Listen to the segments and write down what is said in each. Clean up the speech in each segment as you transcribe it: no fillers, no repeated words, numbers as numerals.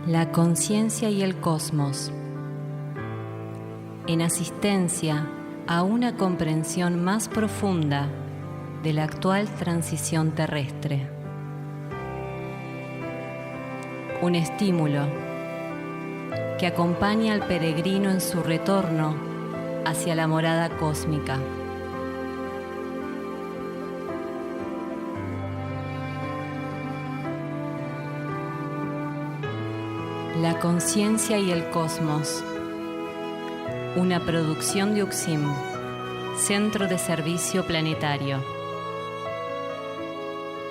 La conciencia y el cosmos, en asistencia a una comprensión más profunda de la actual transición terrestre. Un estímulo que acompaña al peregrino en su retorno hacia la morada cósmica. La conciencia y el cosmos, una producción de UXIM, Centro de Servicio Planetario.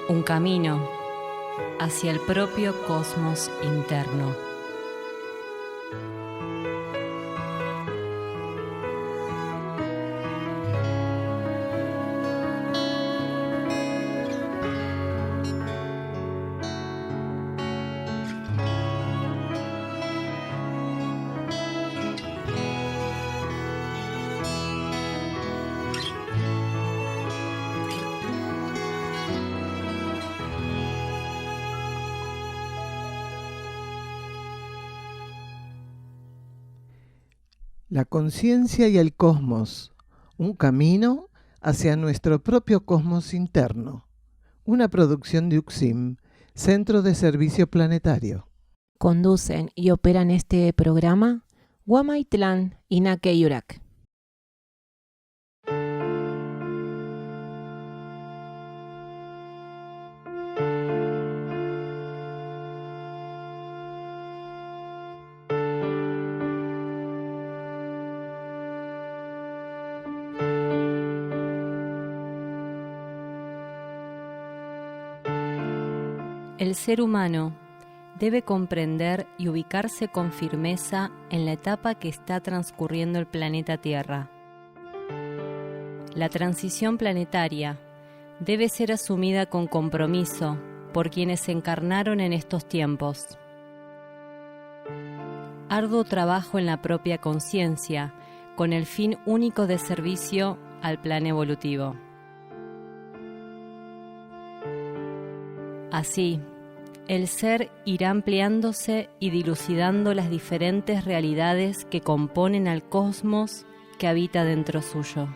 Un camino hacia el propio cosmos interno. La conciencia y el cosmos, un camino hacia nuestro propio cosmos interno. Una producción de UXIM, Centro de Servicio Planetario. Conducen y operan este programa Guamaitlán y Naque Yurak. El ser humano debe comprender y ubicarse con firmeza en la etapa que está transcurriendo el planeta Tierra. La transición planetaria debe ser asumida con compromiso por quienes encarnaron en estos tiempos. Arduo trabajo en la propia conciencia, con el fin único de servicio al plan evolutivo. Así, el ser irá ampliándose y dilucidando las diferentes realidades que componen al cosmos que habita dentro suyo.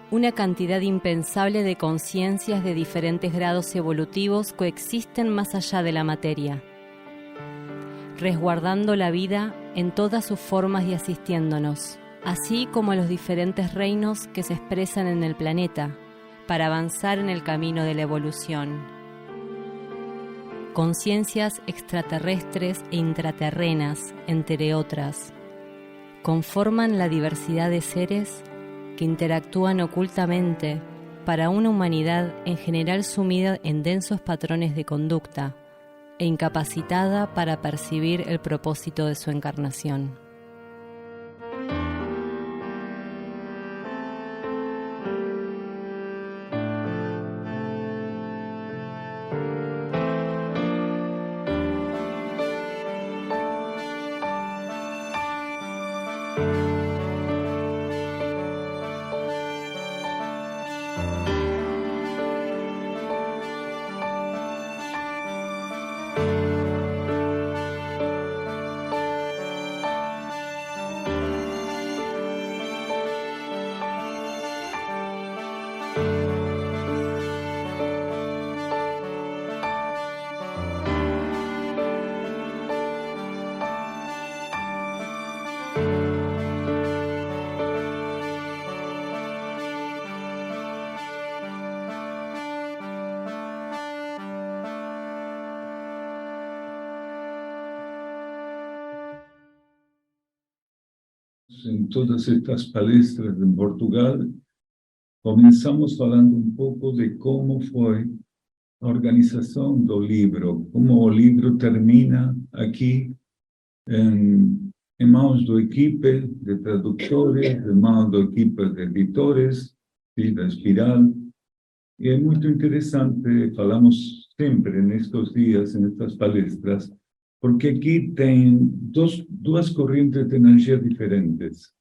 Una cantidad impensable de conciencias de diferentes grados evolutivos coexisten más allá de la materia, resguardando la vida en todas sus formas y asistiéndonos, así como los diferentes reinos que se expresan en el planeta, para avanzar en el camino de la evolución. Conciencias extraterrestres e intraterrenas, entre otras, conforman la diversidad de seres que interactúan ocultamente para una humanidad en general sumida en densos patrones de conducta e incapacitada para percibir el propósito de su encarnación. En todas estas palestras en Portugal, comenzamos falando un pouco de como foi a organização do livro, como o livro termina aqui em mãos da equipe de tradutores, em mãos da equipe de editores, da Espiral. E é muito interessante, falamos sempre nestes dias, nestas palestras, porque aqui tem duas correntes de energia diferentes.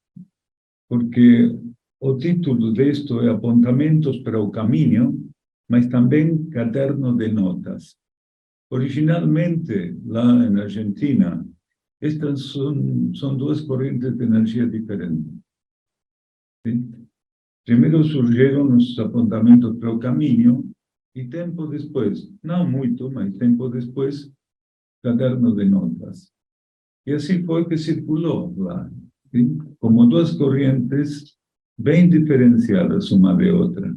Porque o título disto é Apontamentos para o Caminho, mas também caderno de notas. Originalmente, lá em Argentina, estas são duas correntes de energia diferentes. Sim? Primeiro surgiram os apontamentos para o caminho, e tempo depois, não muito, mas tempo depois, caderno de notas. E assim foi que circulou lá, sim? Como duas correntes bem diferenciadas uma de outra.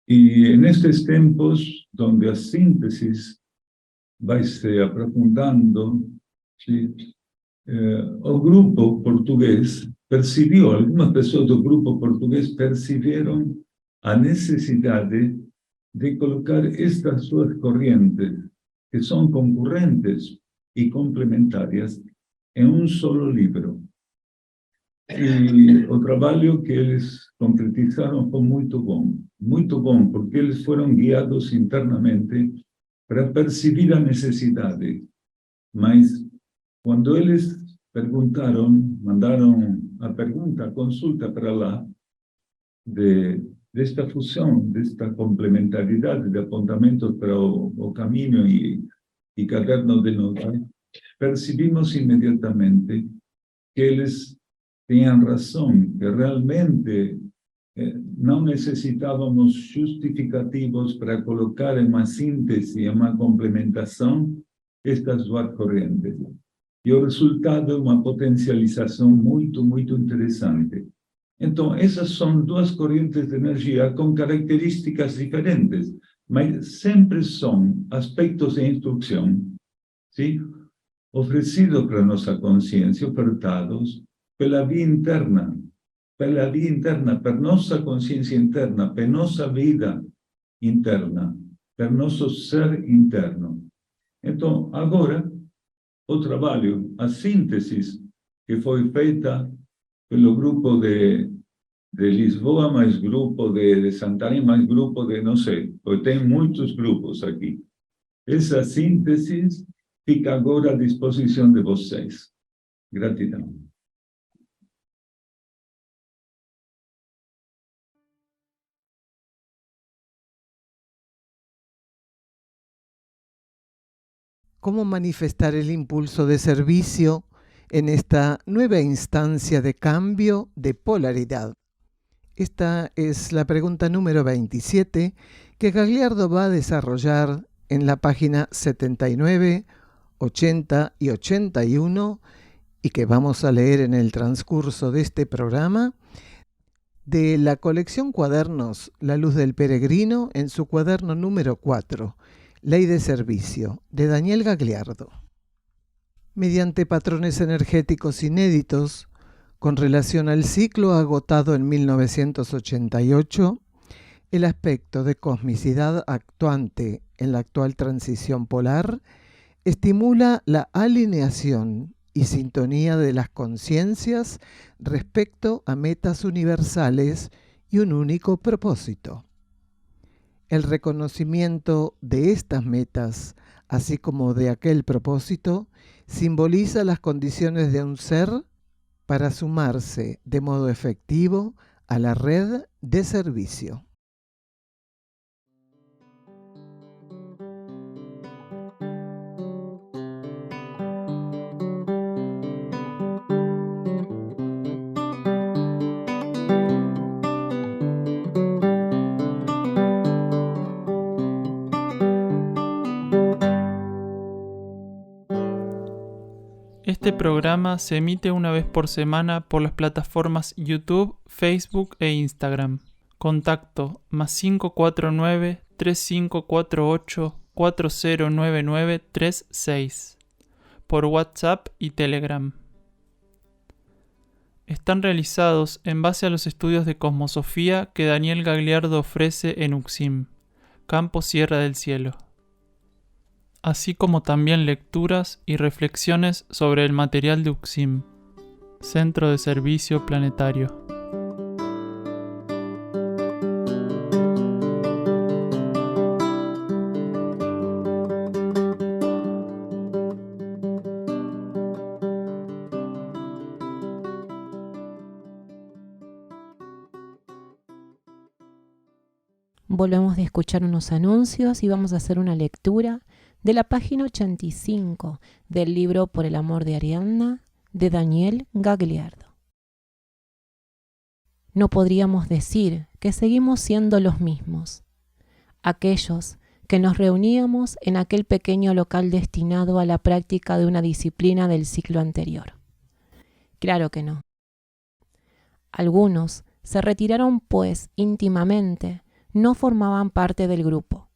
E nestes tempos, onde a síntese vai se aprofundando, sim? O grupo português percebeu, algumas pessoas do grupo português perceberam a necessidade de colocar estas duas correntes, que são concorrentes e complementares, em um solo livro. E o trabalho que eles concretizaram foi muito bom, porque eles foram guiados internamente para perceber a necessidade. Mas quando eles perguntaram, mandaram a pergunta, a consulta para lá, desta fusão, desta complementaridade de apontamentos para o caminho e caderno de notas, percebimos imediatamente que eles tinham razão, que realmente não necessitávamos justificativos para colocar em uma síntese, em uma complementação, estas duas correntes. E o resultado é uma potencialização muito, muito interessante. Então, essas são duas correntes de energia com características diferentes, mas sempre são aspectos de instrução, sim? Oferecidos para nossa consciência, ofertados pela via interna, per nossa consciência interna, per nossa vida interna, per nosso ser interno. Então, agora, o trabalho, a síntese que foi feita pelo grupo de Lisboa, mais grupo de Santarém, mais grupo de, não sei, porque tem muitos grupos aqui. Essa síntese fica agora à disposição de vocês. Gratidão. ¿Cómo manifestar el impulso de servicio en esta nueva instancia de cambio de polaridad? Esta es la pregunta número 27 que Gagliardo va a desarrollar en la página 79, 80 y 81 y que vamos a leer en el transcurso de este programa de la colección Cuadernos La Luz del Peregrino en su cuaderno número 4, Ley de Servicio, de Daniel Gagliardo. Mediante patrones energéticos inéditos, con relación al ciclo agotado en 1988, el aspecto de cosmicidad actuante en la actual transición polar estimula la alineación y sintonía de las conciencias respecto a metas universales y un único propósito. El reconocimiento de estas metas, así como de aquel propósito, simboliza las condiciones de un ser para sumarse de modo efectivo a la red de servicio. Este programa se emite una vez por semana por las plataformas YouTube, Facebook e Instagram. Contacto +549 3548 409936 por WhatsApp y Telegram. Están realizados en base a los estudios de cosmosofía que Daniel Gagliardo ofrece en UXIM, Campo Sierra del Cielo, así como también lecturas y reflexiones sobre el material de UXIM, Centro de Servicio Planetario. volvemos de escuchar unos anuncios y vamos a hacer una lectura de la página 85 del libro Por el amor de Ariadna de Daniel Gagliardo. No podríamos decir que seguimos siendo los mismos, aquellos que nos reuníamos en aquel pequeño local destinado a la práctica de una disciplina del ciclo anterior. Claro que no. Algunos se retiraron pues íntimamente, no formaban parte del grupo.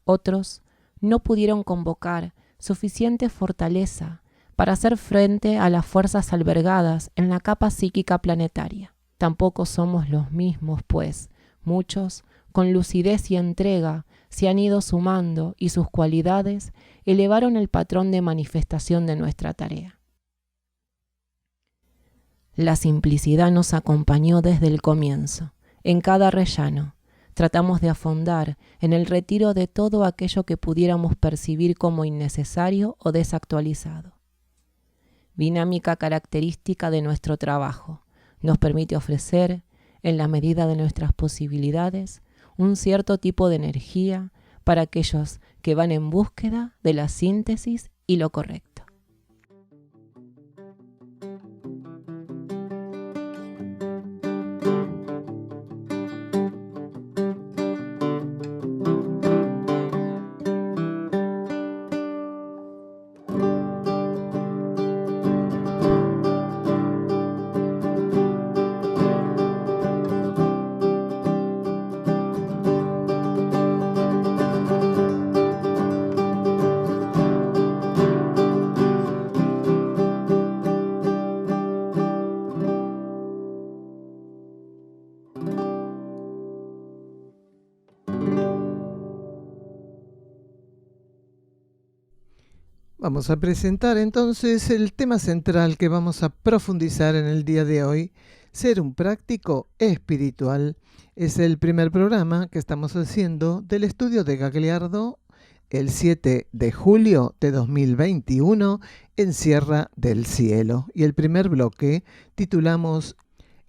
Otros no pudieron convocar suficiente fortaleza para hacer frente a las fuerzas albergadas en la capa psíquica planetaria. Tampoco somos los mismos, pues muchos, con lucidez y entrega, se han ido sumando y sus cualidades elevaron el patrón de manifestación de nuestra tarea. La simplicidad nos acompañó desde el comienzo. En cada rellano tratamos de afondar en el retiro de todo aquello que pudiéramos percibir como innecesario o desactualizado. Dinámica característica de nuestro trabajo, nos permite ofrecer, en la medida de nuestras posibilidades, un cierto tipo de energía para aquellos que van en búsqueda de la síntesis y lo correcto. Vamos a presentar entonces el tema central que vamos a profundizar en el día de hoy. Ser un práctico espiritual es el primer programa que estamos haciendo del estudio de Gagliardo el 7 de julio de 2021 en Sierra del Cielo. Y el primer bloque titulamos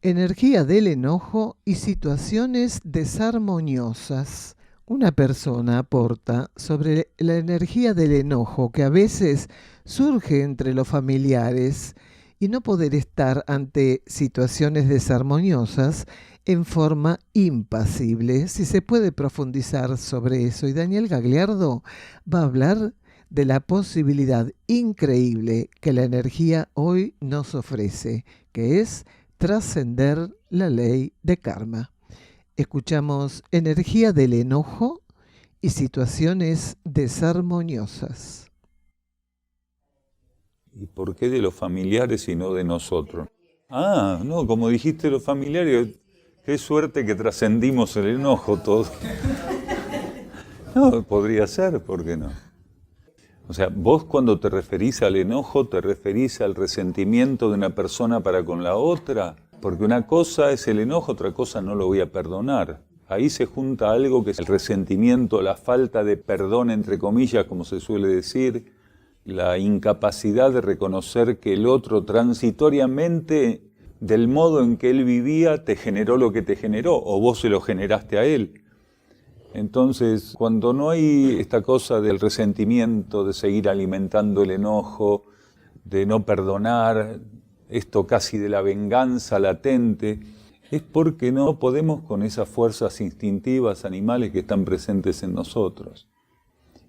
Energía del enojo y situaciones desarmoniosas. Una persona aporta sobre la energía del enojo que a veces surge entre los familiares y no poder estar ante situaciones desarmoniosas en forma impasible. Si se puede profundizar sobre eso. Y Daniel Gagliardo va a hablar de la posibilidad increíble que la energía hoy nos ofrece, que es trascender la ley de karma. Escuchamos energía del enojo y situaciones desarmoniosas. ¿Y por qué de los familiares y no de nosotros? Ah, no, como dijiste los familiares, qué suerte que trascendimos el enojo todos. No, podría ser, ¿por qué no? O sea, vos cuando te referís al enojo, te referís al resentimiento de una persona para con la otra. Porque una cosa es el enojo, otra cosa no lo voy a perdonar. Ahí se junta algo que es el resentimiento, la falta de perdón, entre comillas, como se suele decir, la incapacidad de reconocer que el otro transitoriamente, del modo en que él vivía, te generó lo que te generó, o vos se lo generaste a él. Entonces, cuando no hay esta cosa del resentimiento, de seguir alimentando el enojo, de no perdonar, esto casi de la venganza latente, es porque no podemos con esas fuerzas instintivas animales que están presentes en nosotros.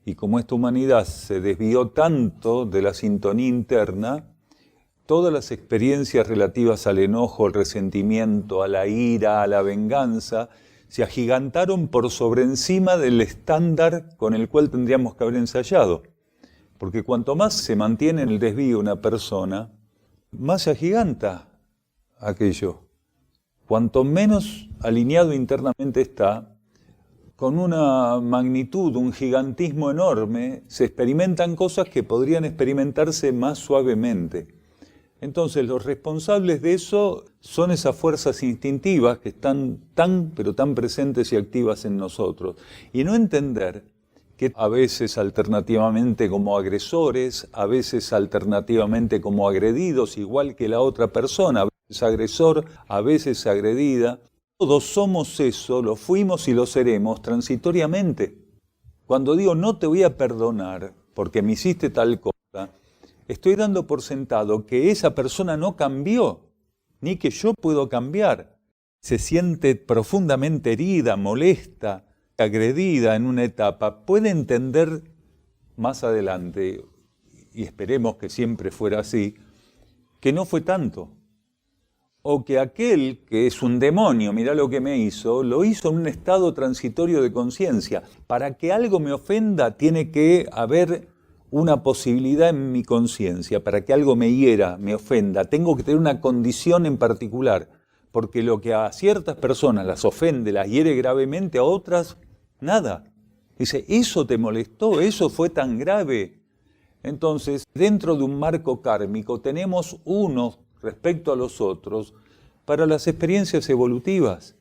Y como esta humanidad se desvió tanto de la sintonía interna, todas las experiencias relativas al enojo, al resentimiento, a la ira, a la venganza, se agigantaron por sobre encima del estándar con el cual tendríamos que haber ensayado. Porque cuanto más se mantiene en el desvío una persona, más se agiganta aquello. Cuanto menos alineado internamente está, con una magnitud, un gigantismo enorme, se experimentan cosas que podrían experimentarse más suavemente. Entonces, los responsables de eso son esas fuerzas instintivas que están pero tan presentes y activas en nosotros. Y no entender que a veces alternativamente como agresores, a veces alternativamente como agredidos, igual que la otra persona, a veces agresor, a veces agredida, todos somos eso, lo fuimos y lo seremos transitoriamente. Cuando digo no te voy a perdonar porque me hiciste tal cosa, estoy dando por sentado que esa persona no cambió, ni que yo puedo cambiar. Se siente profundamente herida, molesta, agredida en una etapa. Puede entender más adelante, y esperemos que siempre fuera así, que no fue tanto. O que aquel que es un demonio, mirá lo que me hizo, lo hizo en un estado transitorio de conciencia. Para que algo me ofenda tiene que haber una posibilidad en mi conciencia. Para que algo me hiera, me ofenda, tengo que tener una condición en particular. Porque lo que a ciertas personas las ofende, las hiere gravemente, a otras, nada. Dice, ¿eso te molestó? ¿Eso fue tan grave? Entonces, dentro de un marco kármico tenemos unos respecto a los otros para las experiencias evolutivas.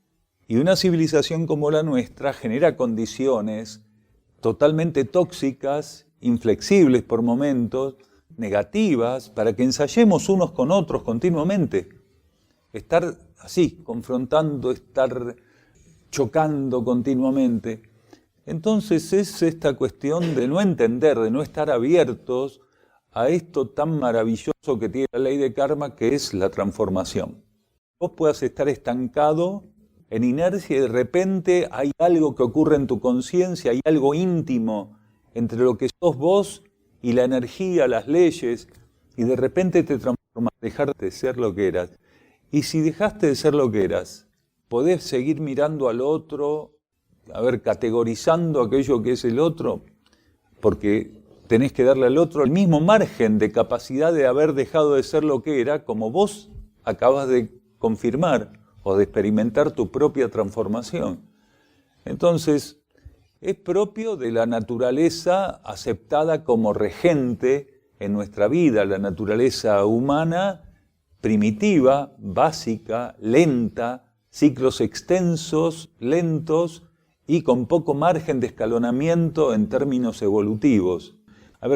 Y una civilización como la nuestra genera condiciones totalmente tóxicas, inflexibles por momentos, negativas, para que ensayemos unos con otros continuamente. Estar así, confrontando, estar chocando continuamente. Entonces es esta cuestión de no entender, de no estar abiertos a esto tan maravilloso que tiene la ley de karma, que es la transformación. Vos puedas estar estancado en inercia y de repente hay algo que ocurre en tu conciencia, hay algo íntimo entre lo que sos vos y la energía, las leyes, y de repente te transformas, dejar de ser lo que eras. Y si dejaste de ser lo que eras, podés seguir mirando al otro, categorizando aquello que es el otro, porque tenés que darle al otro el mismo margen de capacidad de haber dejado de ser lo que era, como vos acabas de confirmar o de experimentar tu propia transformación. Entonces, es propio de la naturaleza aceptada como regente en nuestra vida, la naturaleza humana primitiva, básica, lenta, ciclos extensos, lentos y con poco margen de escalonamiento en términos evolutivos.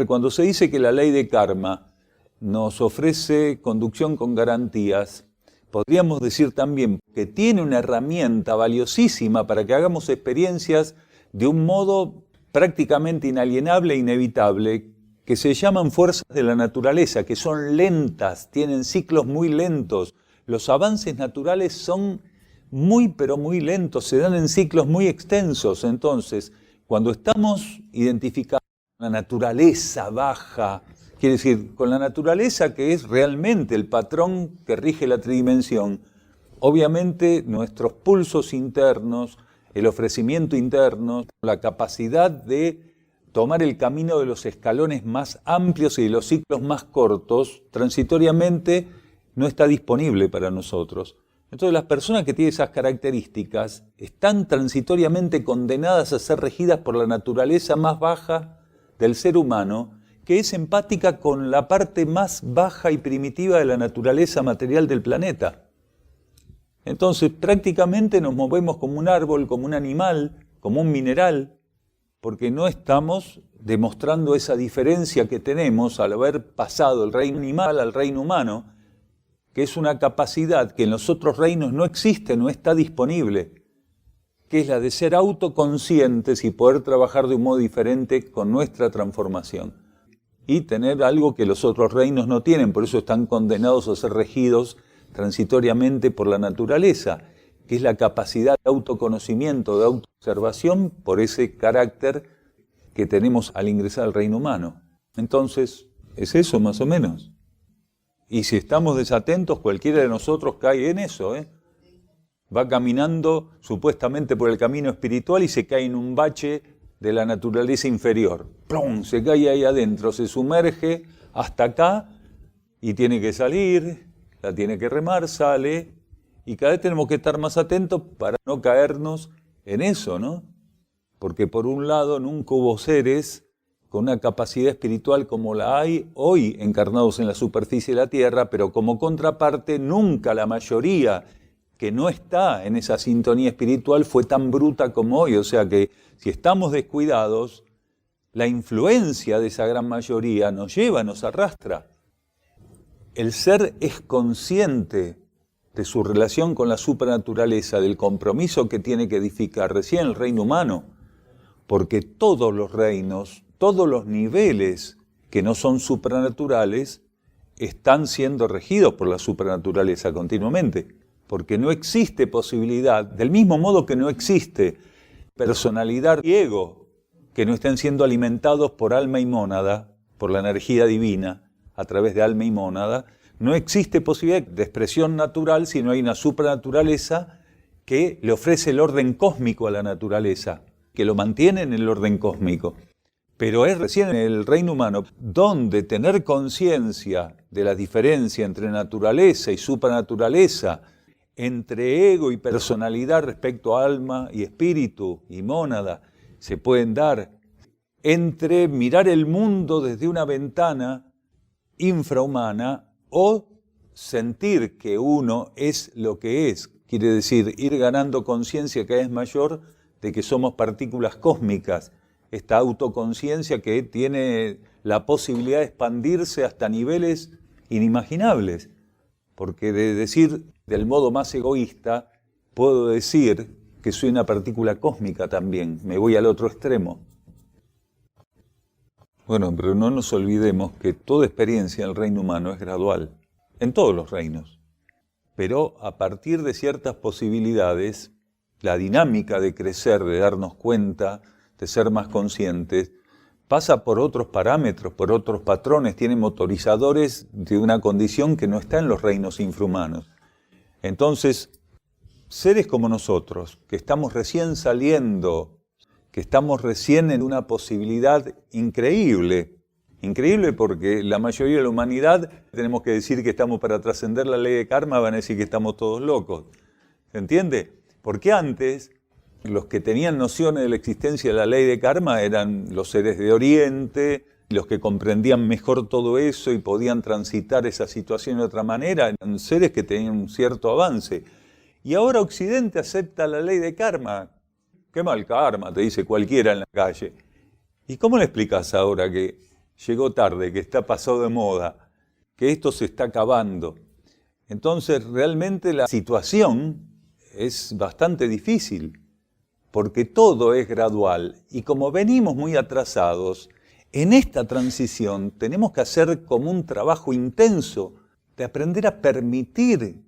Cuando se dice que la ley de karma nos ofrece conducción con garantías, podríamos decir también que tiene una herramienta valiosísima para que hagamos experiencias de un modo prácticamente inalienable e inevitable, que se llaman fuerzas de la naturaleza, que son lentas, tienen ciclos muy lentos. Los avances naturales son muy, pero muy lentos, se dan en ciclos muy extensos. Entonces, cuando estamos identificados con la naturaleza baja, quiere decir, con la naturaleza que es realmente el patrón que rige la tridimensión, obviamente nuestros pulsos internos, el ofrecimiento interno, la capacidad de tomar el camino de los escalones más amplios y de los ciclos más cortos, transitoriamente no está disponible para nosotros. Entonces las personas que tienen esas características están transitoriamente condenadas a ser regidas por la naturaleza más baja del ser humano, que es empática con la parte más baja y primitiva de la naturaleza material del planeta. Entonces prácticamente nos movemos como un árbol, como un animal, como un mineral, porque no estamos demostrando esa diferencia que tenemos al haber pasado del reino animal al reino humano, que es una capacidad que en los otros reinos no existe, no está disponible, que es la de ser autoconscientes y poder trabajar de un modo diferente con nuestra transformación. Y tener algo que los otros reinos no tienen, por eso están condenados a ser regidos transitoriamente por la naturaleza, que es la capacidad de autoconocimiento, de autoobservación, por ese carácter que tenemos al ingresar al reino humano. Entonces, es eso más o menos. Y si estamos desatentos, cualquiera de nosotros cae en eso, Va caminando supuestamente por el camino espiritual y se cae en un bache de la naturaleza inferior. ¡Plum! Se cae ahí adentro, se sumerge hasta acá y tiene que salir, la tiene que remar, sale, y cada vez tenemos que estar más atentos para no caernos en eso, ¿no? Porque por un lado nunca hubo seres con una capacidad espiritual como la hay hoy encarnados en la superficie de la Tierra, pero como contraparte nunca la mayoría que no está en esa sintonía espiritual fue tan bruta como hoy. O sea que si estamos descuidados, la influencia de esa gran mayoría nos lleva, nos arrastra. El ser es consciente de su relación con la supranaturaleza, del compromiso que tiene que edificar recién el reino humano, porque todos los reinos, todos los niveles que no son supranaturales, están siendo regidos por la supranaturaleza continuamente, porque no existe posibilidad, del mismo modo que no existe personalidad y ego, que no estén siendo alimentados por alma y mónada, por la energía divina, a través de alma y mónada, no existe posibilidad de expresión natural si no hay una supranaturaleza que le ofrece el orden cósmico a la naturaleza, que lo mantiene en el orden cósmico. Pero es recién en el reino humano donde tener conciencia de la diferencia entre naturaleza y supranaturaleza, entre ego y personalidad respecto a alma y espíritu y mónada, se pueden dar, entre mirar el mundo desde una ventana infrahumana o sentir que uno es lo que es, quiere decir ir ganando conciencia cada vez mayor de que somos partículas cósmicas, esta autoconciencia que tiene la posibilidad de expandirse hasta niveles inimaginables, porque de decir del modo más egoísta, puedo decir que soy una partícula cósmica también, me voy al otro extremo. Bueno, pero no nos olvidemos que toda experiencia en el reino humano es gradual, en todos los reinos. Pero a partir de ciertas posibilidades, la dinámica de crecer, de darnos cuenta, de ser más conscientes, pasa por otros parámetros, por otros patrones, tiene motorizadores de una condición que no está en los reinos infrahumanos. Entonces, seres como nosotros, que estamos recién saliendo, que estamos recién en una posibilidad increíble porque la mayoría de la humanidad, tenemos que decir que estamos para trascender la ley de karma, van a decir que estamos todos locos. ¿Se entiende? Porque antes, los que tenían nociones de la existencia de la ley de karma eran los seres de Oriente, los que comprendían mejor todo eso y podían transitar esa situación de otra manera, eran seres que tenían un cierto avance. Y ahora Occidente acepta la ley de karma. Qué mal karma, te dice cualquiera en la calle. ¿Y cómo le explicas ahora que llegó tarde, que está pasado de moda, que esto se está acabando? Entonces realmente la situación es bastante difícil, porque todo es gradual. Y como venimos muy atrasados, en esta transición tenemos que hacer como un trabajo intenso de aprender a permitir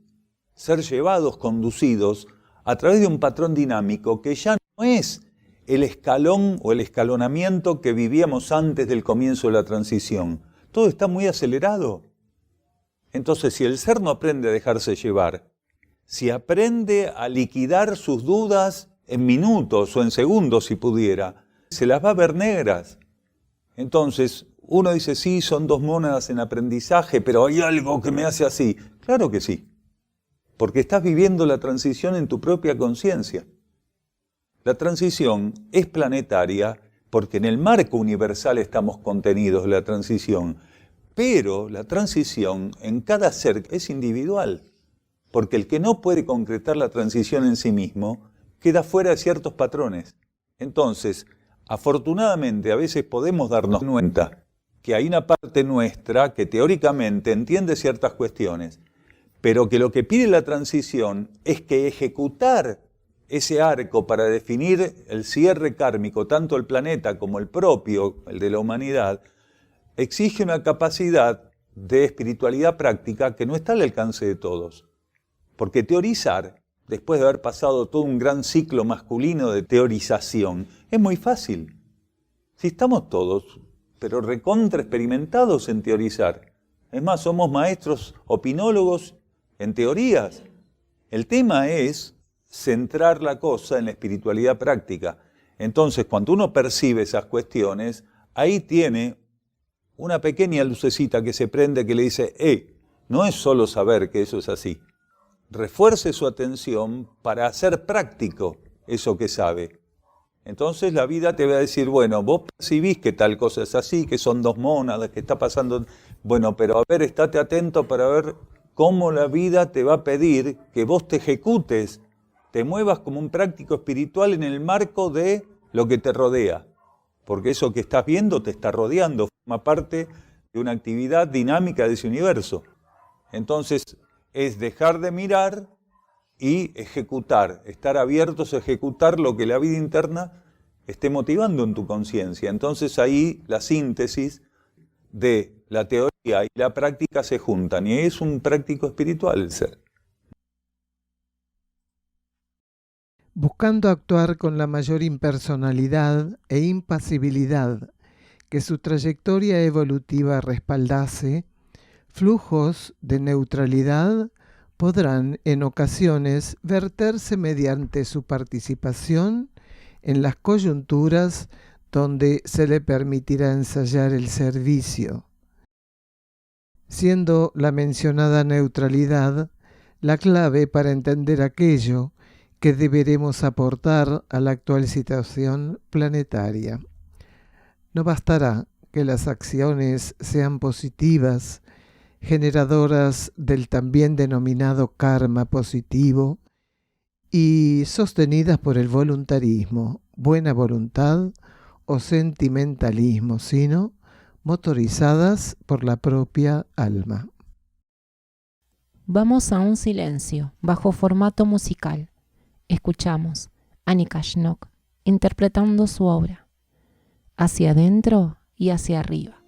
ser llevados, conducidos a través de un patrón dinámico que ya no es el escalón o el escalonamiento que vivíamos antes del comienzo de la transición. Todo está muy acelerado. Entonces, si el ser no aprende a dejarse llevar, si aprende a liquidar sus dudas en minutos o en segundos si pudiera, se las va a ver negras. Entonces, uno dice, sí, son dos mónadas en aprendizaje, pero hay algo que me hace así. Claro que sí, porque estás viviendo la transición en tu propia conciencia. La transición es planetaria porque en el marco universal estamos contenidos, la transición. Pero la transición en cada ser es individual, porque el que no puede concretar la transición en sí mismo queda fuera de ciertos patrones. Entonces, afortunadamente, a veces podemos darnos cuenta que hay una parte nuestra que teóricamente entiende ciertas cuestiones, pero que lo que pide la transición es que ejecutar ese arco para definir el cierre kármico, tanto el planeta como el propio, el de la humanidad, exige una capacidad de espiritualidad práctica que no está al alcance de todos. Porque teorizar, después de haber pasado todo un gran ciclo masculino de teorización, es muy fácil. Si estamos todos, pero recontra experimentados en teorizar. Es más, somos maestros opinólogos en teorías. El tema es centrar la cosa en la espiritualidad práctica. Entonces, cuando uno percibe esas cuestiones, ahí tiene una pequeña lucecita que se prende que le dice, no es solo saber que eso es así. Refuerce su atención para hacer práctico eso que sabe. Entonces la vida te va a decir, bueno, vos percibís que tal cosa es así, que son dos mónadas, que está pasando... Bueno, pero a ver, estate atento para ver cómo la vida te va a pedir que vos te ejecutes, te muevas como un práctico espiritual en el marco de lo que te rodea. Porque eso que estás viendo te está rodeando, forma parte de una actividad dinámica de ese universo. Entonces, es dejar de mirar y ejecutar, estar abiertos a ejecutar lo que la vida interna esté motivando en tu conciencia. Entonces ahí la síntesis de la teoría y la práctica se juntan, y es un práctico espiritual el ser. Buscando actuar con la mayor impersonalidad e impasibilidad que su trayectoria evolutiva respaldase, flujos de neutralidad podrán en ocasiones verterse mediante su participación en las coyunturas donde se le permitirá ensayar el servicio, siendo la mencionada neutralidad la clave para entender aquello que deberemos aportar a la actual situación planetaria. No bastará que las acciones sean positivas, generadoras del también denominado karma positivo y sostenidas por el voluntarismo, buena voluntad o sentimentalismo, sino motorizadas por la propia alma. Vamos a un silencio bajo formato musical. Escuchamos a Nikashnok interpretando su obra, hacia adentro y hacia arriba.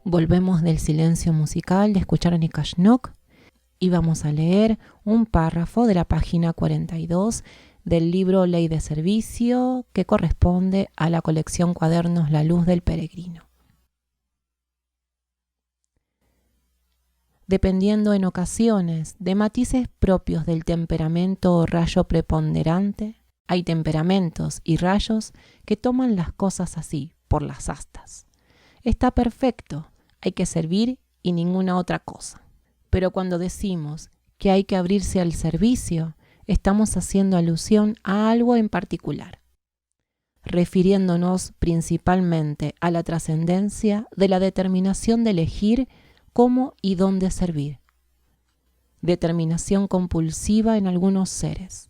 Volvemos del silencio musical de escuchar a Nikashnok y vamos a leer un párrafo de la página 42 del libro Ley de Servicio que corresponde a la colección Cuadernos La Luz del Peregrino. Dependiendo en ocasiones de matices propios del temperamento o rayo preponderante, hay temperamentos y rayos que toman las cosas así, por las astas. Está perfecto, hay que servir y ninguna otra cosa. Pero cuando decimos que hay que abrirse al servicio, estamos haciendo alusión a algo en particular, refiriéndonos principalmente a la trascendencia de la determinación de elegir cómo y dónde servir. Determinación compulsiva en algunos seres,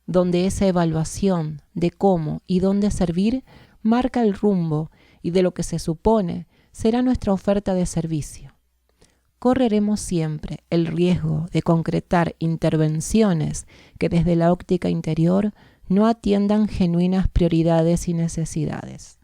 donde esa evaluación de cómo y dónde servir marca el rumbo y de lo que se supone será nuestra oferta de servicio. Correremos siempre el riesgo de concretar intervenciones que desde la óptica interior no atiendan genuinas prioridades y necesidades.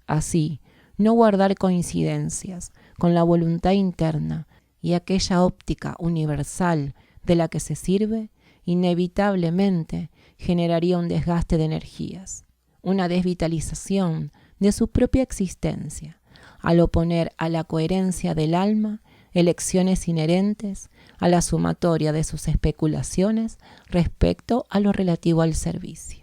Así, no guardar coincidencias con la voluntad interna y aquella óptica universal de la que se sirve, inevitablemente generaría un desgaste de energías, una desvitalización de su propia existencia, al oponer a la coherencia del alma elecciones inherentes a la sumatoria de sus especulaciones respecto a lo relativo al servicio.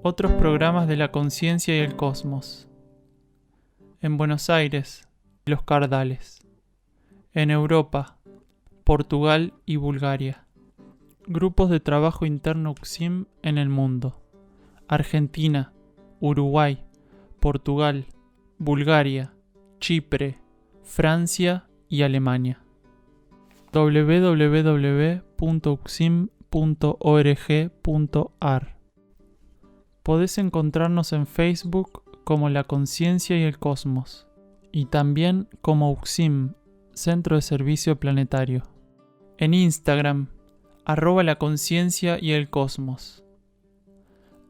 Otros programas de la conciencia y el cosmos. En Buenos Aires, Los Cardales. En Europa, Portugal y Bulgaria. Grupos de trabajo interno UCSIM en el mundo. Argentina, Uruguay, Portugal, Bulgaria, Chipre, Francia y Alemania. www.ucsim.org.ar. Podés encontrarnos en Facebook como La Conciencia y el Cosmos, y también como UCSIM, Centro de Servicio Planetario. En Instagram, @La Conciencia y el Cosmos,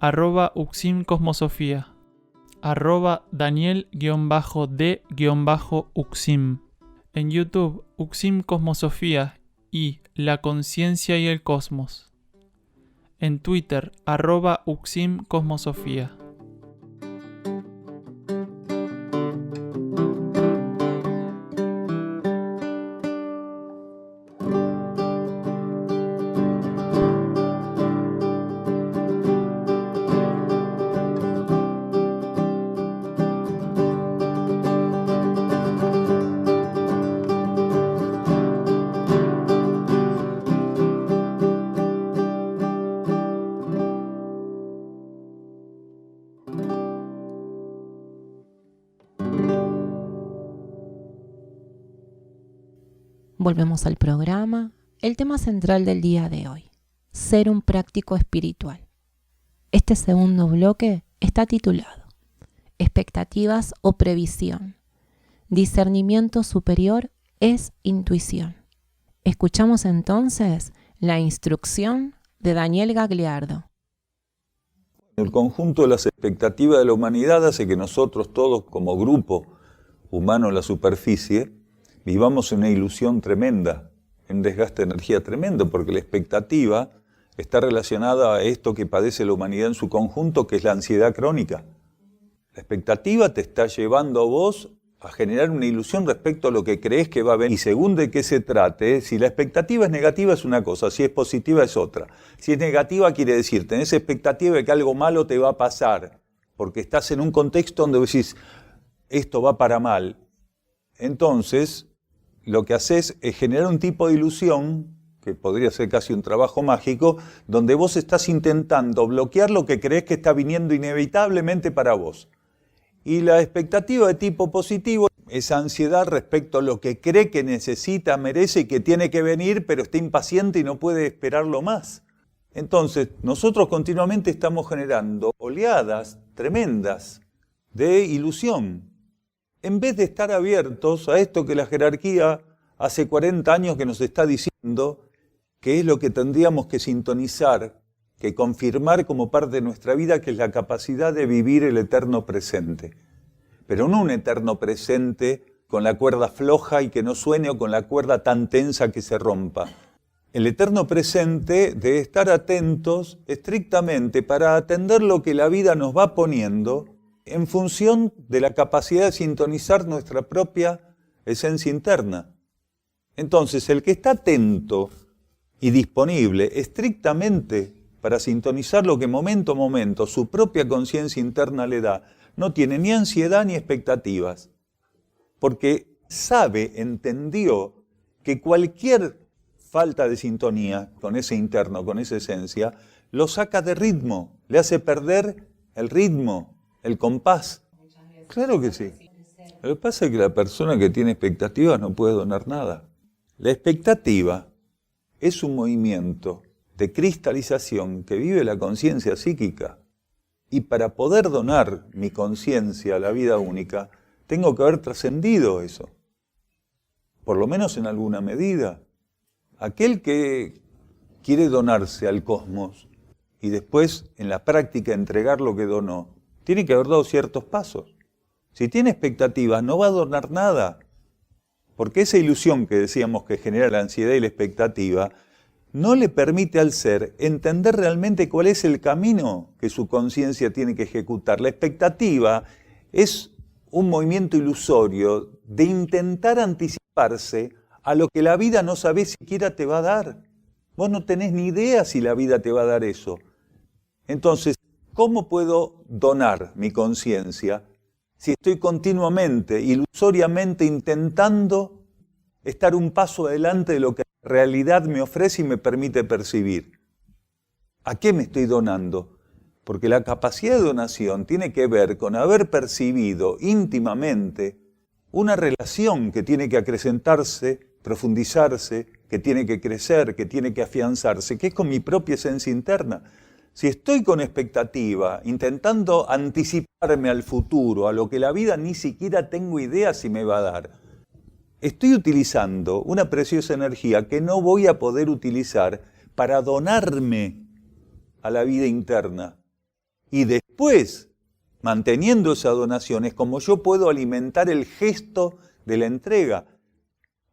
@UCSIM Cosmosofía, @Daniel_D_UCSIM. En YouTube, UCSIM Cosmosofía y La Conciencia y el Cosmos. En Twitter, @UCSIM Cosmosofía. Volvemos al programa. El tema central del día de hoy: ser un práctico espiritual. Este segundo bloque está titulado Expectativas o previsión. Discernimiento superior es intuición. Escuchamos entonces la instrucción de Daniel Gagliardo. El conjunto de las expectativas de la humanidad hace que nosotros todos, como grupo humano en la superficie, vivamos en una ilusión tremenda, en desgaste de energía tremendo, porque la expectativa está relacionada a esto que padece la humanidad en su conjunto, que es la ansiedad crónica. La expectativa te está llevando a vos a generar una ilusión respecto a lo que crees que va a venir. Y según de qué se trate, si la expectativa es negativa es una cosa, si es positiva es otra. Si es negativa quiere decir, tenés expectativa de que algo malo te va a pasar, porque estás en un contexto donde decís, esto va para mal. Entonces, lo que haces es generar un tipo de ilusión, que podría ser casi un trabajo mágico, donde vos estás intentando bloquear lo que crees que está viniendo inevitablemente para vos. Y la expectativa de tipo positivo, esa ansiedad respecto a lo que cree que necesita, merece y que tiene que venir, pero está impaciente y no puede esperarlo más. Entonces, nosotros continuamente estamos generando oleadas tremendas de ilusión, en vez de estar abiertos a esto que la jerarquía hace 40 años que nos está diciendo, que es lo que tendríamos que sintonizar, que confirmar como parte de nuestra vida, que es la capacidad de vivir el eterno presente. Pero no un eterno presente con la cuerda floja y que no suene, o con la cuerda tan tensa que se rompa. El eterno presente de estar atentos estrictamente para atender lo que la vida nos va poniendo en función de la capacidad de sintonizar nuestra propia esencia interna. Entonces, el que está atento y disponible estrictamente para sintonizar lo que momento a momento su propia conciencia interna le da, no tiene ni ansiedad ni expectativas, porque sabe, entendió que cualquier falta de sintonía con ese interno, con esa esencia, lo saca de ritmo, le hace perder el ritmo, el compás. Claro que sí. Lo que pasa es que la persona que tiene expectativas no puede donar nada. La expectativa es un movimiento de cristalización que vive la conciencia psíquica. Y para poder donar mi conciencia a la vida única, tengo que haber trascendido eso. Por lo menos en alguna medida. Aquel que quiere donarse al cosmos y después en la práctica entregar lo que donó, tiene que haber dado ciertos pasos. Si tiene expectativas, no va a donar nada, porque esa ilusión que decíamos que genera la ansiedad y la expectativa, no le permite al ser entender realmente cuál es el camino que su conciencia tiene que ejecutar. La expectativa es un movimiento ilusorio de intentar anticiparse a lo que la vida no sabe siquiera te va a dar. Vos no tenés ni idea si la vida te va a dar eso. Entonces, ¿cómo puedo donar mi conciencia si estoy continuamente, ilusoriamente intentando estar un paso adelante de lo que la realidad me ofrece y me permite percibir? ¿A qué me estoy donando? Porque la capacidad de donación tiene que ver con haber percibido íntimamente una relación que tiene que acrecentarse, profundizarse, que tiene que crecer, que tiene que afianzarse, que es con mi propia esencia interna. Si estoy con expectativa, intentando anticiparme al futuro, a lo que la vida ni siquiera tengo idea si me va a dar, estoy utilizando una preciosa energía que no voy a poder utilizar para donarme a la vida interna. Y después, manteniendo esa donación, es como yo puedo alimentar el gesto de la entrega.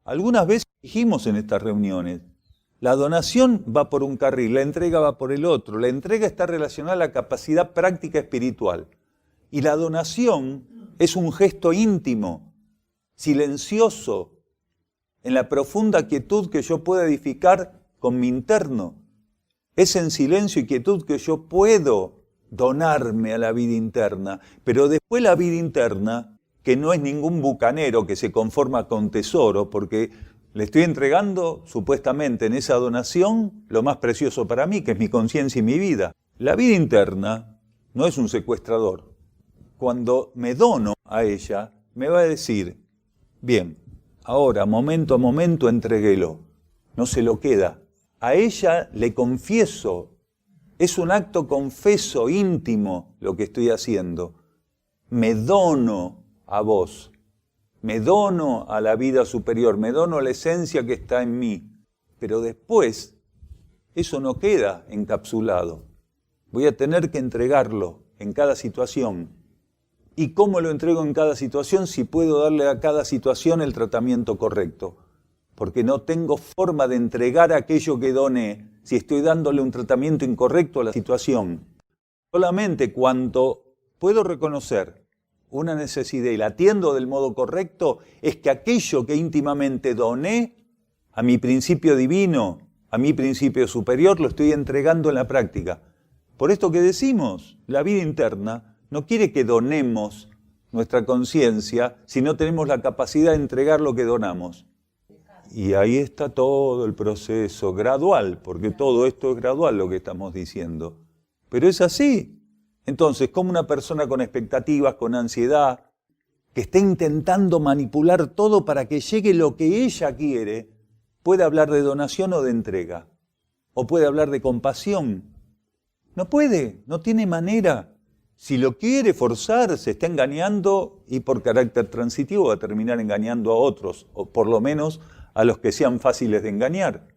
Algunas veces dijimos en estas reuniones, la donación va por un carril, la entrega va por el otro. La entrega está relacionada a la capacidad práctica espiritual. Y la donación es un gesto íntimo, silencioso, en la profunda quietud que yo puedo edificar con mi interno. Es en silencio y quietud que yo puedo donarme a la vida interna. Pero después la vida interna, que no es ningún bucanero que se conforma con tesoro, porque le estoy entregando, supuestamente, en esa donación, lo más precioso para mí, que es mi conciencia y mi vida. La vida interna no es un secuestrador. Cuando me dono a ella, me va a decir, bien, ahora, momento a momento, entréguelo. No se lo queda. A ella le confieso. Es un acto confeso, íntimo, lo que estoy haciendo. Me dono a vos. Me dono a la vida superior, me dono a la esencia que está en mí. Pero después, eso no queda encapsulado. Voy a tener que entregarlo en cada situación. ¿Y cómo lo entrego en cada situación? Si puedo darle a cada situación el tratamiento correcto. Porque no tengo forma de entregar aquello que doné si estoy dándole un tratamiento incorrecto a la situación. Solamente cuando puedo reconocer una necesidad y la atiendo del modo correcto, es que aquello que íntimamente doné a mi principio divino, a mi principio superior, lo estoy entregando en la práctica. Por esto que decimos, la vida interna no quiere que donemos nuestra conciencia si no tenemos la capacidad de entregar lo que donamos. Y ahí está todo el proceso gradual, porque todo esto es gradual lo que estamos diciendo. Pero es así. Entonces, como una persona con expectativas, con ansiedad, que está intentando manipular todo para que llegue lo que ella quiere, puede hablar de donación o de entrega, o puede hablar de compasión. No puede, no tiene manera. Si lo quiere forzar, se está engañando y por carácter transitivo va a terminar engañando a otros, o por lo menos a los que sean fáciles de engañar.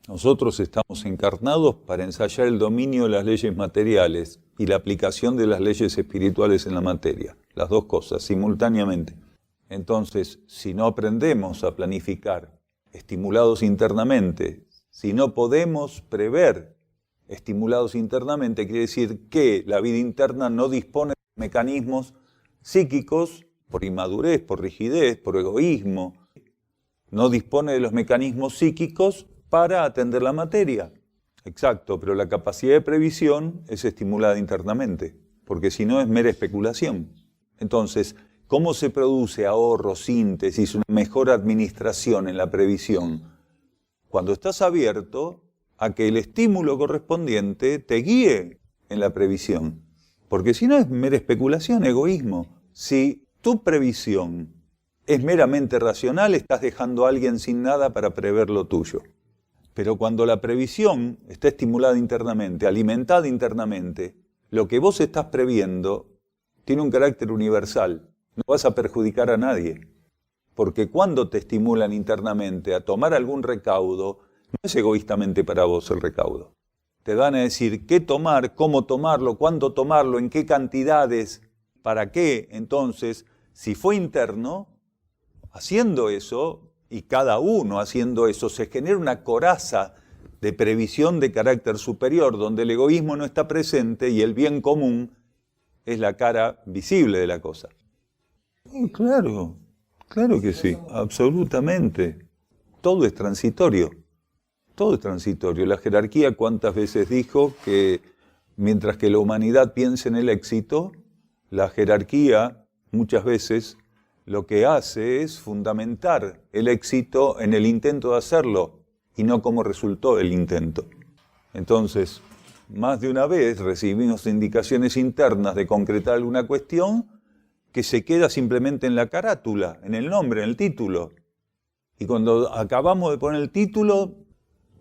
Nosotros estamos encarnados para ensayar el dominio de las leyes materiales y la aplicación de las leyes espirituales en la materia, las dos cosas simultáneamente. Entonces, si no aprendemos a planificar, estimulados internamente, si no podemos prever, estimulados internamente, quiere decir que la vida interna no dispone de mecanismos psíquicos, por inmadurez, por rigidez, por egoísmo, no dispone de los mecanismos psíquicos para atender la materia. Exacto, pero la capacidad de previsión es estimulada internamente, porque si no es mera especulación. Entonces, ¿cómo se produce ahorro, síntesis, una mejor administración en la previsión? Cuando estás abierto a que el estímulo correspondiente te guíe en la previsión, porque si no es mera especulación, egoísmo. Si tu previsión es meramente racional, estás dejando a alguien sin nada para prever lo tuyo. Pero cuando la previsión está estimulada internamente, alimentada internamente, lo que vos estás previendo tiene un carácter universal. No vas a perjudicar a nadie. Porque cuando te estimulan internamente a tomar algún recaudo, no es egoístamente para vos el recaudo. te van a decir qué tomar, cómo tomarlo, cuándo tomarlo, en qué cantidades, para qué. Entonces, si fue interno, haciendo eso, y cada uno haciendo eso, se genera una coraza de previsión de carácter superior, donde el egoísmo no está presente y el bien común es la cara visible de la cosa. Claro, claro que sí, absolutamente. Todo es transitorio. Todo es transitorio. La jerarquía, ¿cuántas veces dijo que mientras que la humanidad piensa en el éxito, la jerarquía muchas veces lo que hace es fundamentar el éxito en el intento de hacerlo y no cómo resultó el intento? Entonces, más de una vez recibimos indicaciones internas de concretar alguna cuestión que se queda simplemente en la carátula, en el nombre, en el título. Y cuando acabamos de poner el título,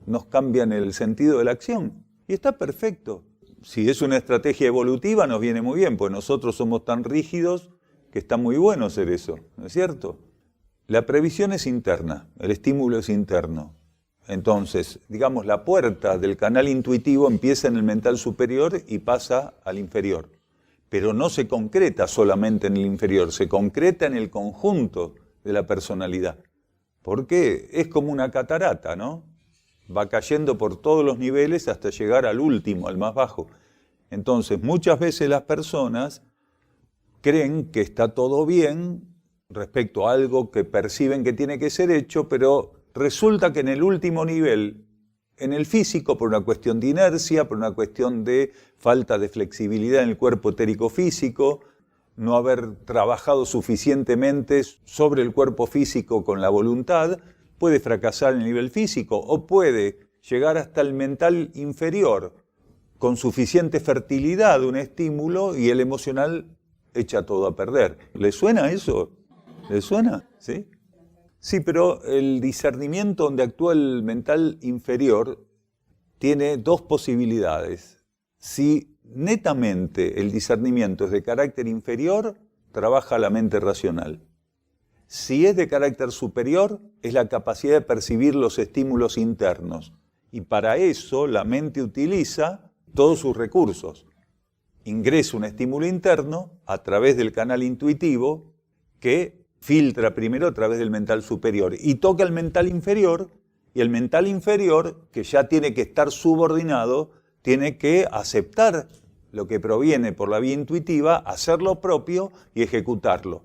nos cambian el sentido de la acción. Y está perfecto. Si es una estrategia evolutiva, nos viene muy bien, pues nosotros somos tan rígidos que está muy bueno hacer eso, ¿no es cierto? La previsión es interna, el estímulo es interno. Entonces, digamos, la puerta del canal intuitivo empieza en el mental superior y pasa al inferior. Pero no se concreta solamente en el inferior, se concreta en el conjunto de la personalidad. Porque es como una catarata, ¿no? Va cayendo por todos los niveles hasta llegar al último, al más bajo. Entonces, muchas veces las personas creen que está todo bien respecto a algo que perciben que tiene que ser hecho, pero resulta que en el último nivel, en el físico, por una cuestión de inercia, por una cuestión de falta de flexibilidad en el cuerpo etérico físico, no haber trabajado suficientemente sobre el cuerpo físico con la voluntad, puede fracasar en el nivel físico o puede llegar hasta el mental inferior con suficiente fertilidad, un estímulo, y el emocional echa todo a perder. ¿Le suena eso? ¿Le suena? ¿Sí? Sí, pero el discernimiento donde actúa el mental inferior tiene dos posibilidades. Si netamente el discernimiento es de carácter inferior, trabaja la mente racional. Si es de carácter superior, es la capacidad de percibir los estímulos internos. Y para eso la mente utiliza todos sus recursos. Ingresa un estímulo interno a través del canal intuitivo que filtra primero a través del mental superior y toca el mental inferior, y el mental inferior, que ya tiene que estar subordinado, tiene que aceptar lo que proviene por la vía intuitiva, hacer lo propio y ejecutarlo.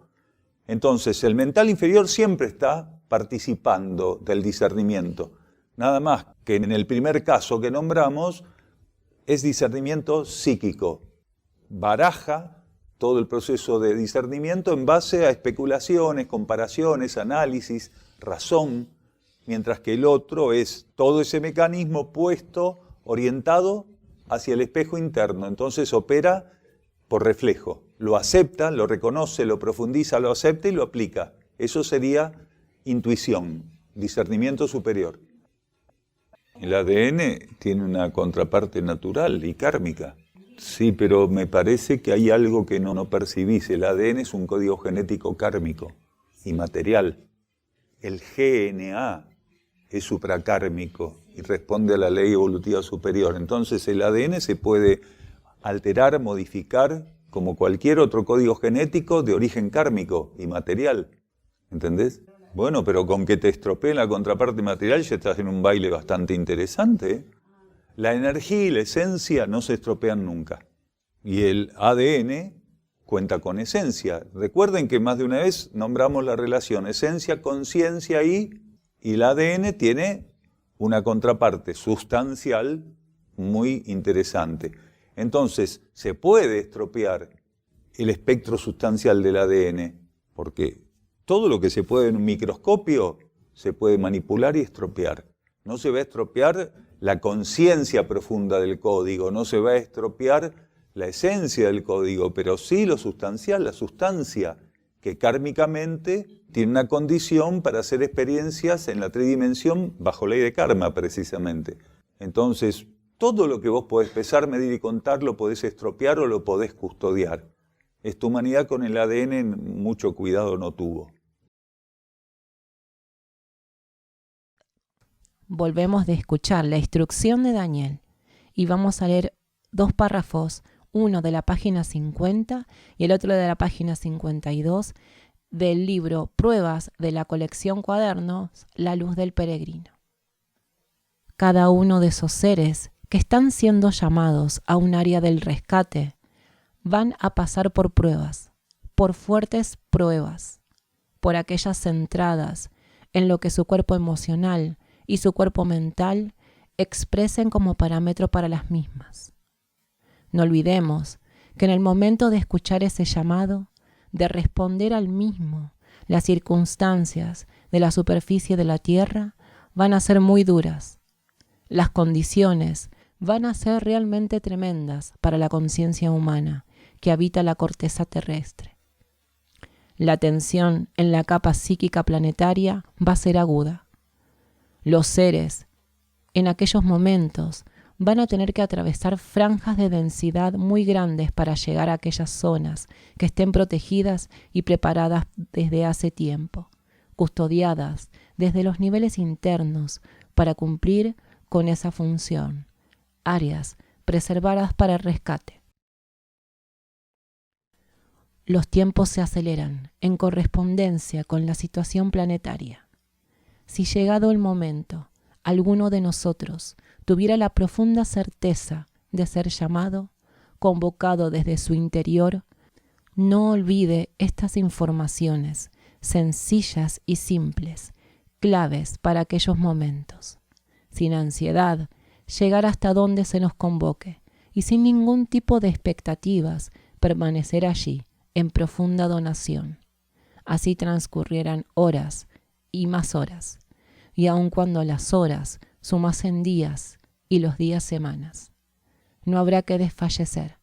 Entonces, el mental inferior siempre está participando del discernimiento. Nada más que en el primer caso que nombramos es discernimiento psíquico. Baraja todo el proceso de discernimiento en base a especulaciones, comparaciones, análisis, razón, mientras que el otro es todo ese mecanismo puesto, orientado hacia el espejo interno. Entonces opera por reflejo. Lo acepta, lo reconoce, lo profundiza, lo acepta y lo aplica. Eso sería intuición, discernimiento superior. El ADN tiene una contraparte natural y kármica. Sí, pero me parece que hay algo que no percibís. El ADN es un código genético kármico y material. El GNA es supracármico y responde a la ley evolutiva superior. Entonces el ADN se puede alterar, modificar, como cualquier otro código genético de origen kármico y material. ¿Entendés? Bueno, pero con que te estropeen la contraparte material ya estás en un baile bastante interesante, ¿eh? La energía y la esencia no se estropean nunca. Y el ADN cuenta con esencia. Recuerden que más de una vez nombramos la relación esencia-conciencia y el ADN tiene una contraparte sustancial muy interesante. Entonces, se puede estropear el espectro sustancial del ADN, porque todo lo que se puede en un microscopio se puede manipular y estropear. No se va a estropear la conciencia profunda del código, no se va a estropear la esencia del código, pero sí lo sustancial, la sustancia, que kármicamente tiene una condición para hacer experiencias en la tridimensión bajo ley de karma, precisamente. Entonces, todo lo que vos podés pesar, medir y contar, lo podés estropear o lo podés custodiar. Esta humanidad con el ADN mucho cuidado no tuvo. Volvemos de escuchar la instrucción de Daniel y vamos a leer 2 párrafos, uno de la página 50 y el otro de la página 52 del libro Pruebas de la colección Cuadernos, La luz del peregrino. Cada uno de esos seres que están siendo llamados a un área del rescate van a pasar por pruebas, por fuertes pruebas, por aquellas centradas en lo que su cuerpo emocional y su cuerpo mental expresen como parámetro para las mismas. No olvidemos que en el momento de escuchar ese llamado, de responder al mismo, las circunstancias de la superficie de la Tierra van a ser muy duras. Las condiciones van a ser realmente tremendas para la conciencia humana que habita la corteza terrestre. La tensión en la capa psíquica planetaria va a ser aguda. Los seres, en aquellos momentos, van a tener que atravesar franjas de densidad muy grandes para llegar a aquellas zonas que estén protegidas y preparadas desde hace tiempo, custodiadas desde los niveles internos para cumplir con esa función, áreas preservadas para el rescate. Los tiempos se aceleran en correspondencia con la situación planetaria. Si llegado el momento, alguno de nosotros tuviera la profunda certeza de ser llamado, convocado desde su interior, no olvide estas informaciones sencillas y simples, claves para aquellos momentos. Sin ansiedad, llegar hasta donde se nos convoque y sin ningún tipo de expectativas, permanecer allí en profunda donación. Así transcurrieran horas y más horas, y aun cuando las horas sumasen días y los días semanas, no habrá que desfallecer.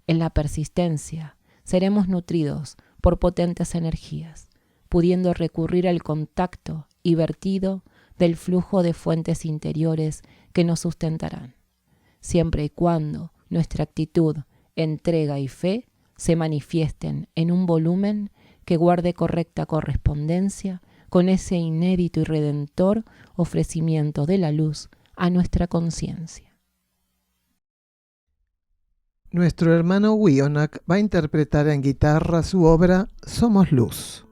En la persistencia seremos nutridos por potentes energías, pudiendo recurrir al contacto y vertido del flujo de fuentes interiores que nos sustentarán, siempre y cuando nuestra actitud, entrega y fe se manifiesten en un volumen que guarde correcta correspondencia con ese inédito y redentor ofrecimiento de la luz a nuestra conciencia. Nuestro hermano Wionak va a interpretar en guitarra su obra Somos Luz.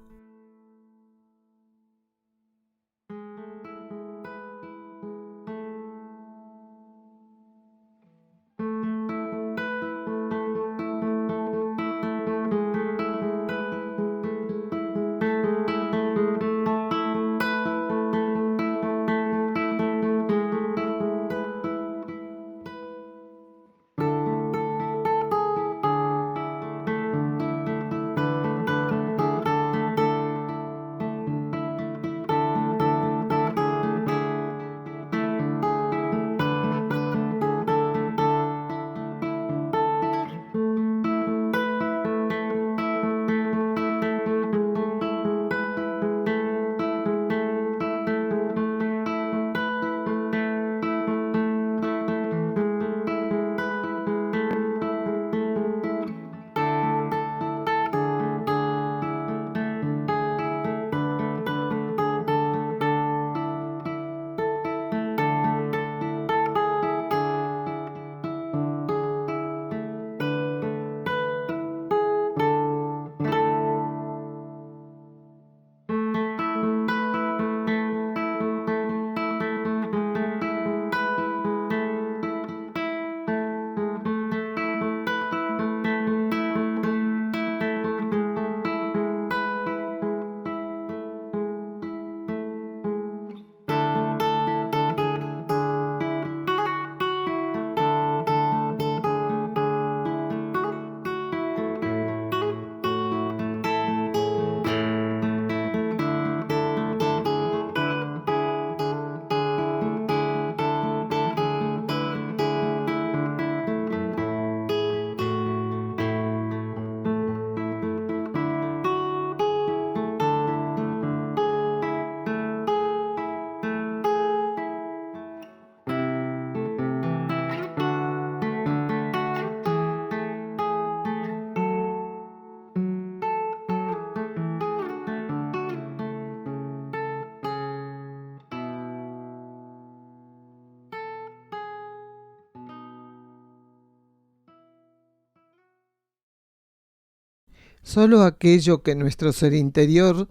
Solo aquello que nuestro ser interior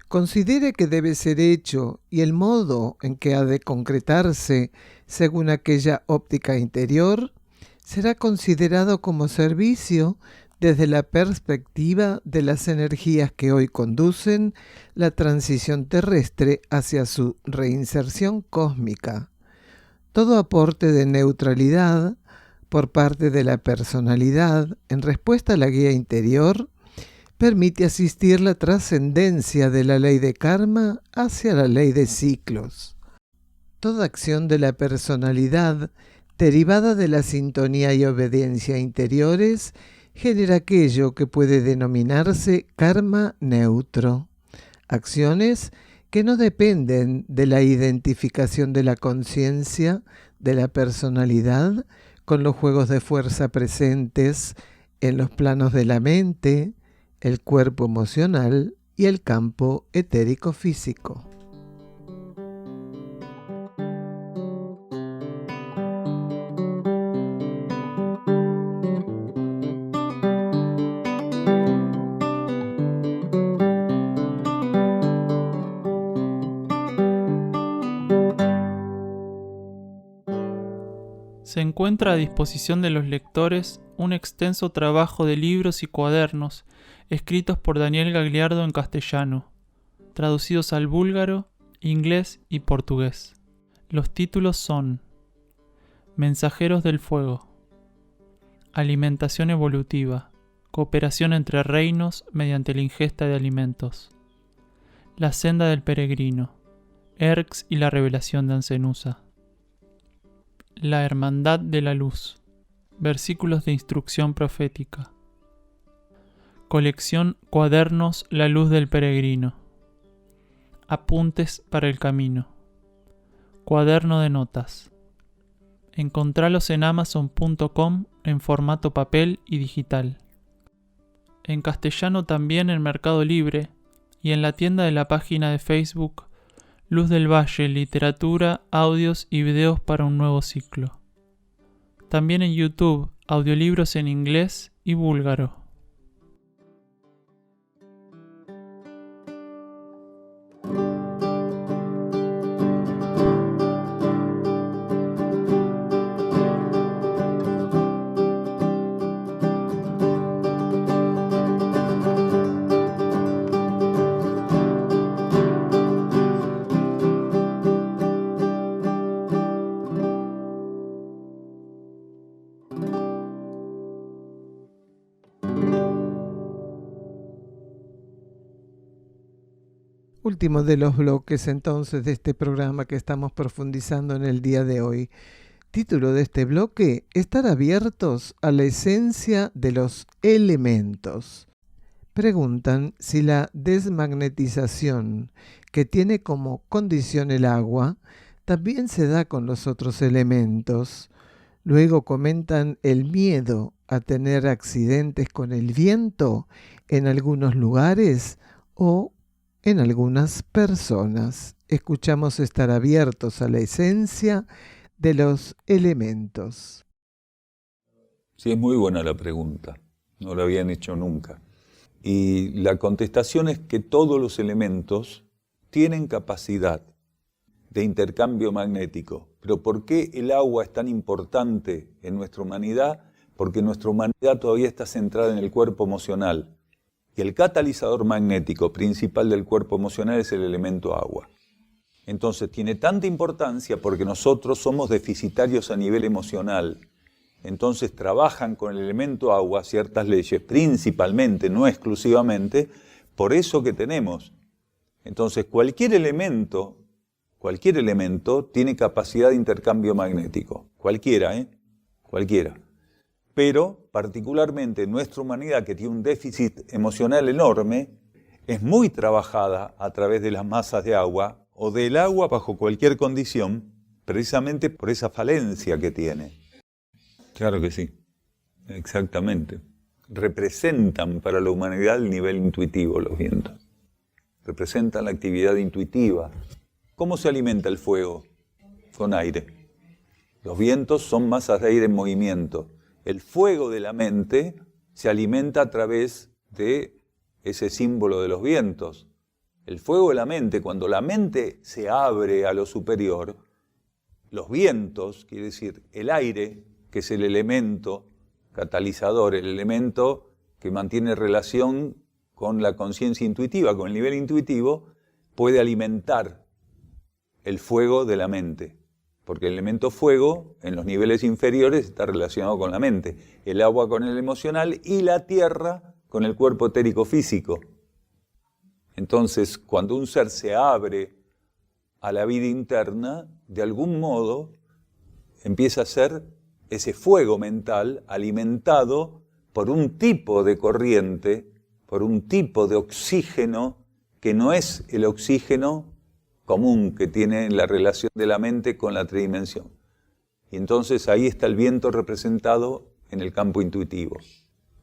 considere que debe ser hecho y el modo en que ha de concretarse según aquella óptica interior será considerado como servicio desde la perspectiva de las energías que hoy conducen la transición terrestre hacia su reinserción cósmica. Todo aporte de neutralidad por parte de la personalidad en respuesta a la guía interior permite asistir la trascendencia de la ley de karma hacia la ley de ciclos. Toda acción de la personalidad derivada de la sintonía y obediencia interiores genera aquello que puede denominarse karma neutro. Acciones que no dependen de la identificación de la conciencia, de la personalidad, con los juegos de fuerza presentes en los planos de la mente, el cuerpo emocional y el campo etérico físico. Se encuentra a disposición de los lectores un extenso trabajo de libros y cuadernos escritos por Daniel Gagliardo en castellano, traducidos al búlgaro, inglés y portugués. Los títulos son Mensajeros del Fuego, Alimentación Evolutiva, Cooperación entre reinos mediante la ingesta de alimentos, La Senda del Peregrino, Erx y la Revelación de Ancenusa, La Hermandad de la Luz, versículos de instrucción profética. Colección Cuadernos La Luz del Peregrino. Apuntes para el camino. Cuaderno de notas. Encontralos en amazon.com en formato papel y digital. En castellano también en Mercado Libre y en la tienda de la página de Facebook Luz del Valle, literatura, audios y videos para un nuevo ciclo. También en YouTube, audiolibros en inglés y búlgaro. Último de los bloques entonces de este programa que estamos profundizando en el día de hoy. Título de este bloque: estar abiertos a la esencia de los elementos. Preguntan si la desmagnetización que tiene como condición el agua también se da con los otros elementos. Luego comentan el miedo a tener accidentes con el viento en algunos lugares o en algunas personas. Escuchamos estar abiertos a la esencia de los elementos. Sí, es muy buena la pregunta. No la habían hecho nunca. Y la contestación es que todos los elementos tienen capacidad de intercambio magnético. Pero ¿por qué el agua es tan importante en nuestra humanidad? Porque nuestra humanidad todavía está centrada en el cuerpo emocional. Y el catalizador magnético principal del cuerpo emocional es el elemento agua. Entonces tiene tanta importancia porque nosotros somos deficitarios a nivel emocional. Entonces trabajan con el elemento agua ciertas leyes, principalmente, no exclusivamente, por eso que tenemos. Entonces cualquier elemento tiene capacidad de intercambio magnético. Cualquiera. Pero particularmente nuestra humanidad, que tiene un déficit emocional enorme, es muy trabajada a través de las masas de agua o del agua bajo cualquier condición, precisamente por esa falencia que tiene. Claro que sí, exactamente. Representan para la humanidad el nivel intuitivo los vientos. Representan la actividad intuitiva. ¿Cómo se alimenta el fuego? Con aire. Los vientos son masas de aire en movimiento. El fuego de la mente se alimenta a través de ese símbolo de los vientos. El fuego de la mente, cuando la mente se abre a lo superior, los vientos, quiere decir el aire, que es el elemento catalizador, el elemento que mantiene relación con la conciencia intuitiva, con el nivel intuitivo, puede alimentar el fuego de la mente. Porque el elemento fuego, en los niveles inferiores, está relacionado con la mente. El agua con el emocional y la tierra con el cuerpo etérico físico. Entonces, cuando un ser se abre a la vida interna, de algún modo empieza a ser ese fuego mental alimentado por un tipo de corriente, por un tipo de oxígeno que no es el oxígeno común que tiene la relación de la mente con la tridimensión. Y entonces ahí está el viento representado en el campo intuitivo.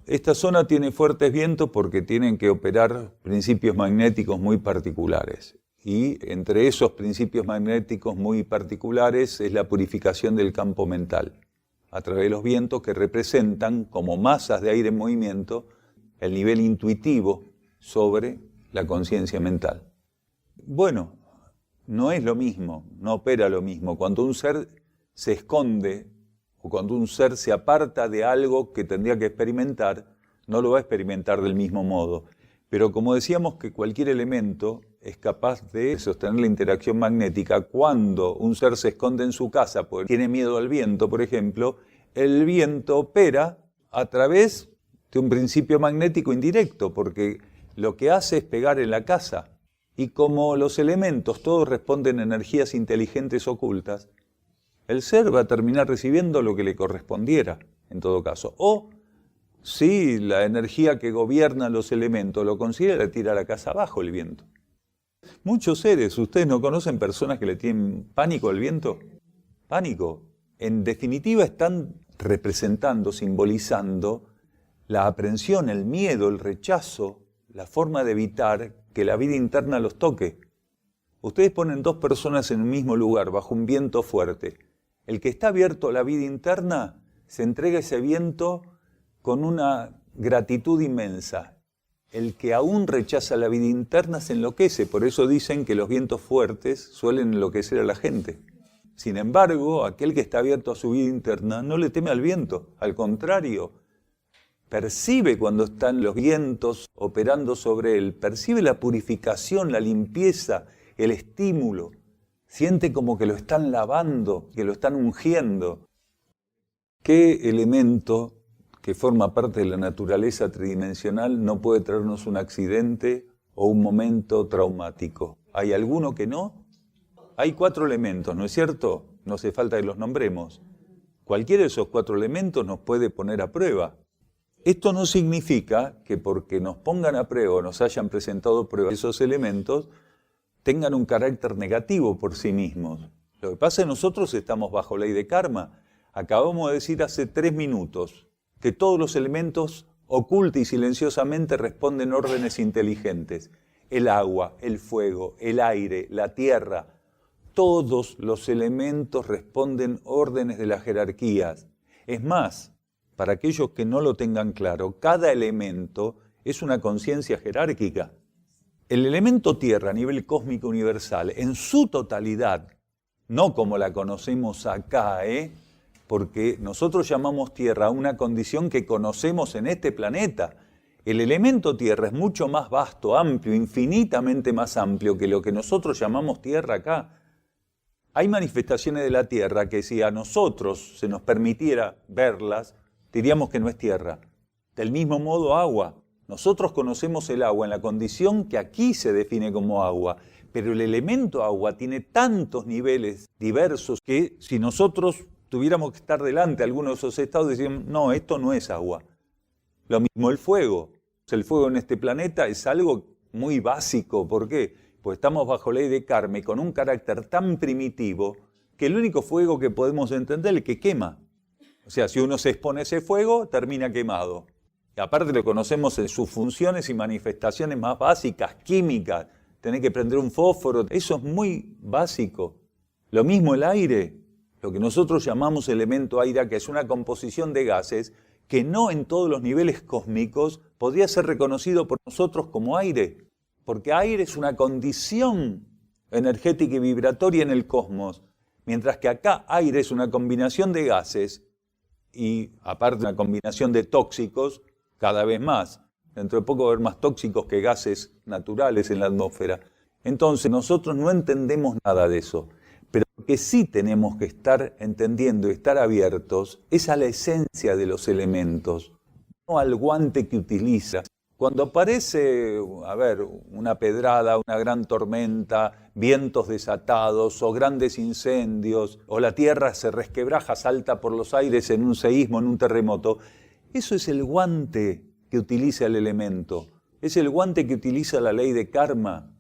Esta zona tiene fuertes vientos porque tienen que operar principios magnéticos muy particulares. Y entre esos principios magnéticos muy particulares es la purificación del campo mental, a través de los vientos que representan como masas de aire en movimiento el nivel intuitivo sobre la conciencia mental. Bueno, no es lo mismo, no opera lo mismo. Cuando un ser se esconde o cuando un ser se aparta de algo que tendría que experimentar, no lo va a experimentar del mismo modo. Pero como decíamos que cualquier elemento es capaz de sostener la interacción magnética, cuando un ser se esconde en su casa porque tiene miedo al viento, por ejemplo, el viento opera a través de un principio magnético indirecto, porque lo que hace es pegar en la casa. Y como los elementos todos responden a energías inteligentes ocultas, el ser va a terminar recibiendo lo que le correspondiera, en todo caso. O, si la energía que gobierna los elementos lo consigue, le tira la casa abajo el viento. Muchos seres, ¿ustedes no conocen personas que le tienen pánico al viento? Pánico. En definitiva están representando, simbolizando la aprensión, el miedo, el rechazo, la forma de evitar que la vida interna los toque. Ustedes ponen dos personas en un mismo lugar, bajo un viento fuerte. El que está abierto a la vida interna se entrega a ese viento con una gratitud inmensa. El que aún rechaza la vida interna se enloquece. Por eso dicen que los vientos fuertes suelen enloquecer a la gente. Sin embargo, aquel que está abierto a su vida interna no le teme al viento. Al contrario, percibe cuando están los vientos operando sobre él. Percibe la purificación, la limpieza, el estímulo. Siente como que lo están lavando, que lo están ungiendo. ¿Qué elemento que forma parte de la naturaleza tridimensional no puede traernos un accidente o un momento traumático? ¿Hay alguno que no? Hay 4 elementos, ¿no es cierto? No hace falta que los nombremos. Cualquiera de esos 4 elementos nos puede poner a prueba. Esto no significa que porque nos pongan a prueba o nos hayan presentado pruebas esos elementos tengan un carácter negativo por sí mismos. Lo que pasa es que nosotros estamos bajo ley de karma. Acabamos de decir hace 3 minutos que todos los elementos oculta y silenciosamente responden órdenes inteligentes. El agua, el fuego, el aire, la tierra, todos los elementos responden órdenes de las jerarquías. Es más, para aquellos que no lo tengan claro, cada elemento es una conciencia jerárquica. El elemento tierra a nivel cósmico universal, en su totalidad, no como la conocemos acá, porque nosotros llamamos tierra a una condición que conocemos en este planeta. El elemento tierra es mucho más vasto, amplio, infinitamente más amplio que lo que nosotros llamamos tierra acá. Hay manifestaciones de la tierra que si a nosotros se nos permitiera verlas, diríamos que no es tierra. Del mismo modo, agua. Nosotros conocemos el agua en la condición que aquí se define como agua, pero el elemento agua tiene tantos niveles diversos que si nosotros tuviéramos que estar delante de alguno de esos estados, decíamos, no, esto no es agua. Lo mismo el fuego. El fuego en este planeta es algo muy básico. ¿Por qué? Pues estamos bajo ley de karma y con un carácter tan primitivo que el único fuego que podemos entender es el que quema. O sea, si uno se expone a ese fuego, termina quemado. Y aparte lo conocemos en sus funciones y manifestaciones más básicas, químicas. Tener que prender un fósforo, eso es muy básico. Lo mismo el aire, lo que nosotros llamamos elemento aire, que es una composición de gases que no en todos los niveles cósmicos podría ser reconocido por nosotros como aire, porque aire es una condición energética y vibratoria en el cosmos, mientras que acá aire es una combinación de gases y aparte una combinación de tóxicos cada vez más. Dentro de poco va a haber más tóxicos que gases naturales en la atmósfera. Entonces nosotros no entendemos nada de eso, pero lo que sí tenemos que estar entendiendo y estar abiertos es a la esencia de los elementos, no al guante que utiliza. Cuando aparece, una pedrada, una gran tormenta, vientos desatados o grandes incendios, o la tierra se resquebraja, salta por los aires en un seísmo, en un terremoto, eso es el guante que utiliza el elemento, es el guante que utiliza la ley de karma.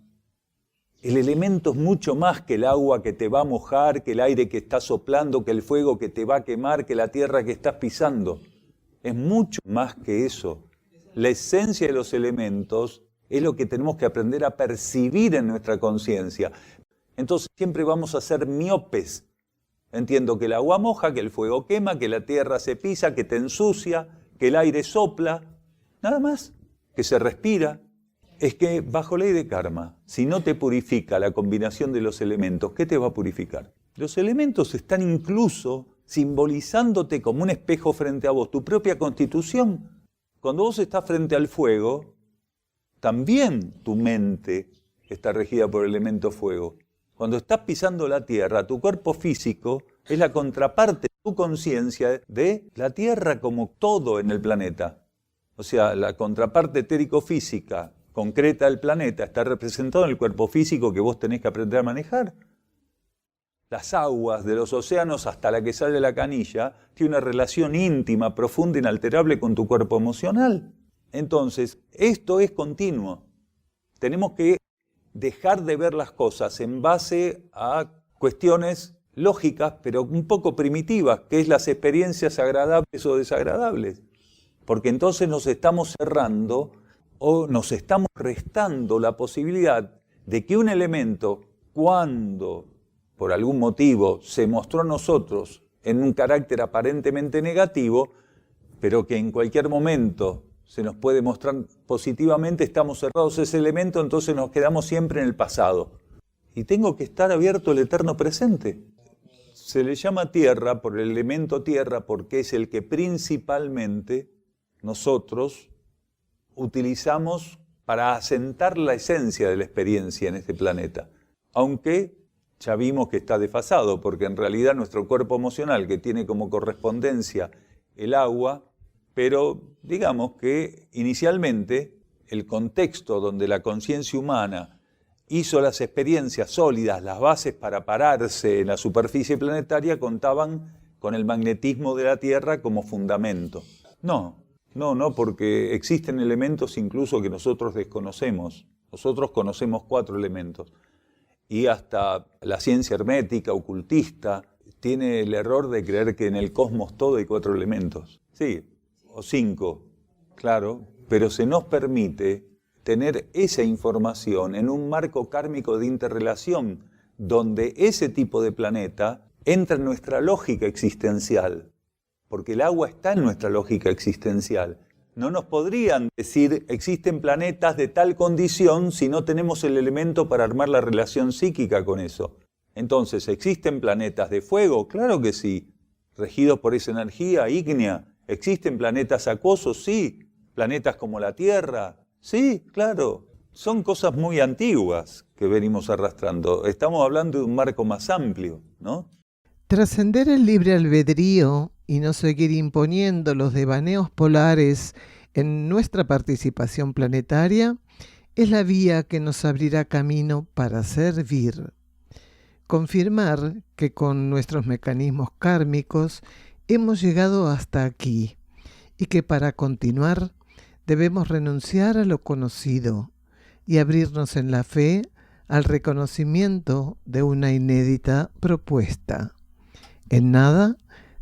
El elemento es mucho más que el agua que te va a mojar, que el aire que está soplando, que el fuego que te va a quemar, que la tierra que estás pisando. Es mucho más que eso. La esencia de los elementos es lo que tenemos que aprender a percibir en nuestra conciencia. Entonces siempre vamos a ser miopes. Entiendo que el agua moja, que el fuego quema, que la tierra se pisa, que te ensucia, que el aire sopla, nada más, que se respira. Es que bajo ley de karma, si no te purifica la combinación de los elementos, ¿qué te va a purificar? Los elementos están incluso simbolizándote como un espejo frente a vos, tu propia constitución. Cuando vos estás frente al fuego, también tu mente está regida por el elemento fuego. Cuando estás pisando la tierra, tu cuerpo físico es la contraparte, tu conciencia de la tierra como todo en el planeta. O sea, la contraparte etérico-física concreta del planeta está representada en el cuerpo físico que vos tenés que aprender a manejar. Las aguas de los océanos hasta la que sale la canilla tiene una relación íntima, profunda, inalterable con tu cuerpo emocional. Entonces, esto es continuo. Tenemos que dejar de ver las cosas en base a cuestiones lógicas, pero un poco primitivas, que es las experiencias agradables o desagradables. Porque entonces nos estamos cerrando o nos estamos restando la posibilidad de que un elemento, cuando por algún motivo se mostró a nosotros en un carácter aparentemente negativo, pero que en cualquier momento se nos puede mostrar positivamente, estamos cerrados a ese elemento, entonces nos quedamos siempre en el pasado. Y tengo que estar abierto al eterno presente. Se le llama tierra por el elemento tierra porque es el que principalmente nosotros utilizamos para asentar la esencia de la experiencia en este planeta. Aunque ya vimos que está desfasado, porque en realidad nuestro cuerpo emocional, que tiene como correspondencia el agua, pero digamos que inicialmente el contexto donde la conciencia humana hizo las experiencias sólidas, las bases para pararse en la superficie planetaria, contaban con el magnetismo de la Tierra como fundamento. No, porque existen elementos incluso que nosotros desconocemos. Nosotros conocemos 4 elementos. Y hasta la ciencia hermética, ocultista, tiene el error de creer que en el cosmos todo hay 4 elementos. Sí, o 5, claro, pero se nos permite tener esa información en un marco kármico de interrelación, donde ese tipo de planeta entra en nuestra lógica existencial, porque el agua está en nuestra lógica existencial. No nos podrían decir existen planetas de tal condición si no tenemos el elemento para armar la relación psíquica con eso. Entonces, ¿existen planetas de fuego? Claro que sí, regidos por esa energía ígnea. ¿Existen planetas acuosos? Sí. ¿Planetas como la Tierra? Sí, claro. Son cosas muy antiguas que venimos arrastrando. Estamos hablando de un marco más amplio, ¿no? Trascender el libre albedrío y no seguir imponiendo los devaneos polares en nuestra participación planetaria es la vía que nos abrirá camino para servir. Confirmar que con nuestros mecanismos kármicos hemos llegado hasta aquí y que para continuar debemos renunciar a lo conocido y abrirnos en la fe al reconocimiento de una inédita propuesta, en nada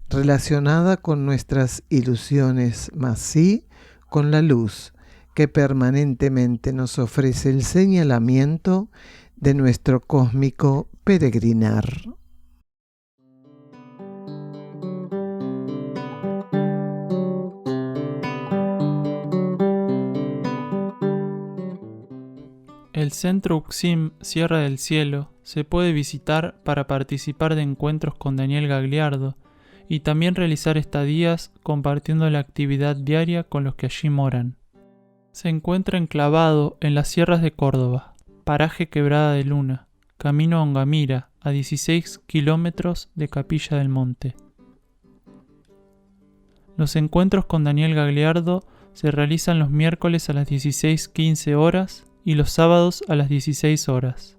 relacionada con nuestras ilusiones, mas sí con la luz que permanentemente nos ofrece el señalamiento de nuestro cósmico peregrinar. El Centro UXIM Sierra del Cielo se puede visitar para participar de encuentros con Daniel Gagliardo y también realizar estadías compartiendo la actividad diaria con los que allí moran. Se encuentra enclavado en las sierras de Córdoba, paraje Quebrada de Luna, camino a Ongamira, a 16 kilómetros de Capilla del Monte. Los encuentros con Daniel Gagliardo se realizan los miércoles a las 16:15 horas y los sábados a las 16 horas.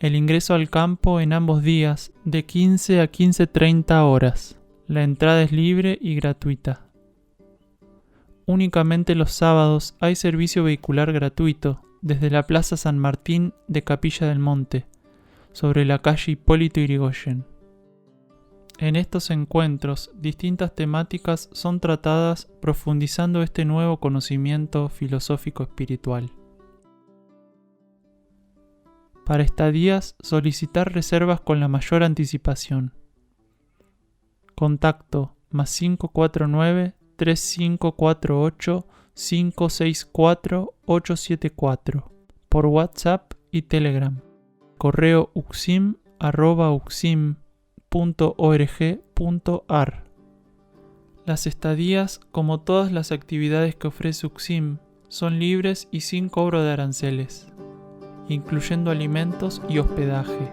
El ingreso al campo en ambos días de 15 a 15:30 horas. La entrada es libre y gratuita. Únicamente los sábados hay servicio vehicular gratuito desde la Plaza San Martín de Capilla del Monte, sobre la calle Hipólito Yrigoyen. En estos encuentros, distintas temáticas son tratadas profundizando este nuevo conocimiento filosófico espiritual. Para estadías, solicitar reservas con la mayor anticipación. Contacto +549 3548 564 874 por WhatsApp y Telegram. Correo uxim@uxim.org.ar. Las estadías, como todas las actividades que ofrece UXIM, son libres y sin cobro de aranceles, incluyendo alimentos y hospedaje.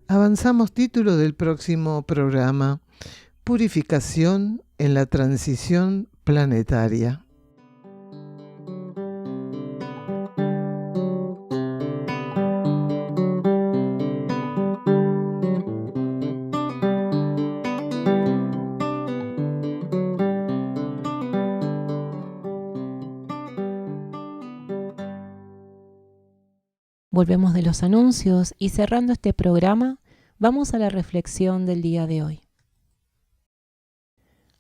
Avanzamos título del próximo programa: Purificación en la transición planetaria. Volvemos de los anuncios y cerrando este programa, vamos a la reflexión del día de hoy.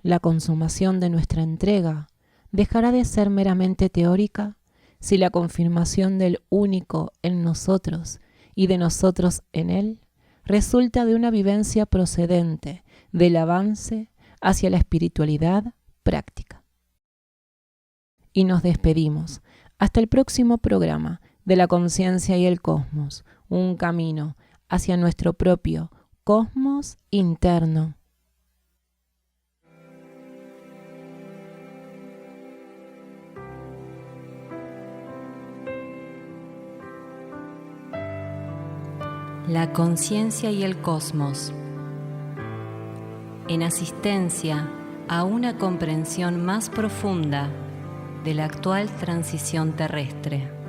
La consumación de nuestra entrega dejará de ser meramente teórica si la confirmación del único en nosotros y de nosotros en él resulta de una vivencia procedente del avance hacia la espiritualidad práctica. Y nos despedimos. Hasta el próximo programa de la conciencia y el cosmos, un camino hacia nuestro propio cosmos interno. La conciencia y el cosmos, en asistencia a una comprensión más profunda de la actual transición terrestre.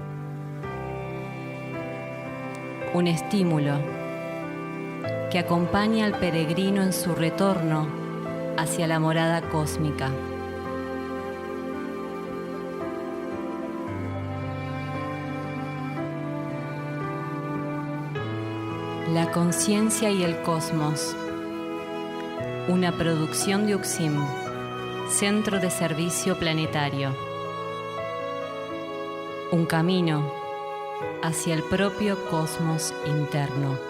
Un estímulo que acompaña al peregrino en su retorno hacia la morada cósmica. La conciencia y el cosmos, una producción de UXIM, Centro de Servicio Planetario. Un camino hacia el propio cosmos interno.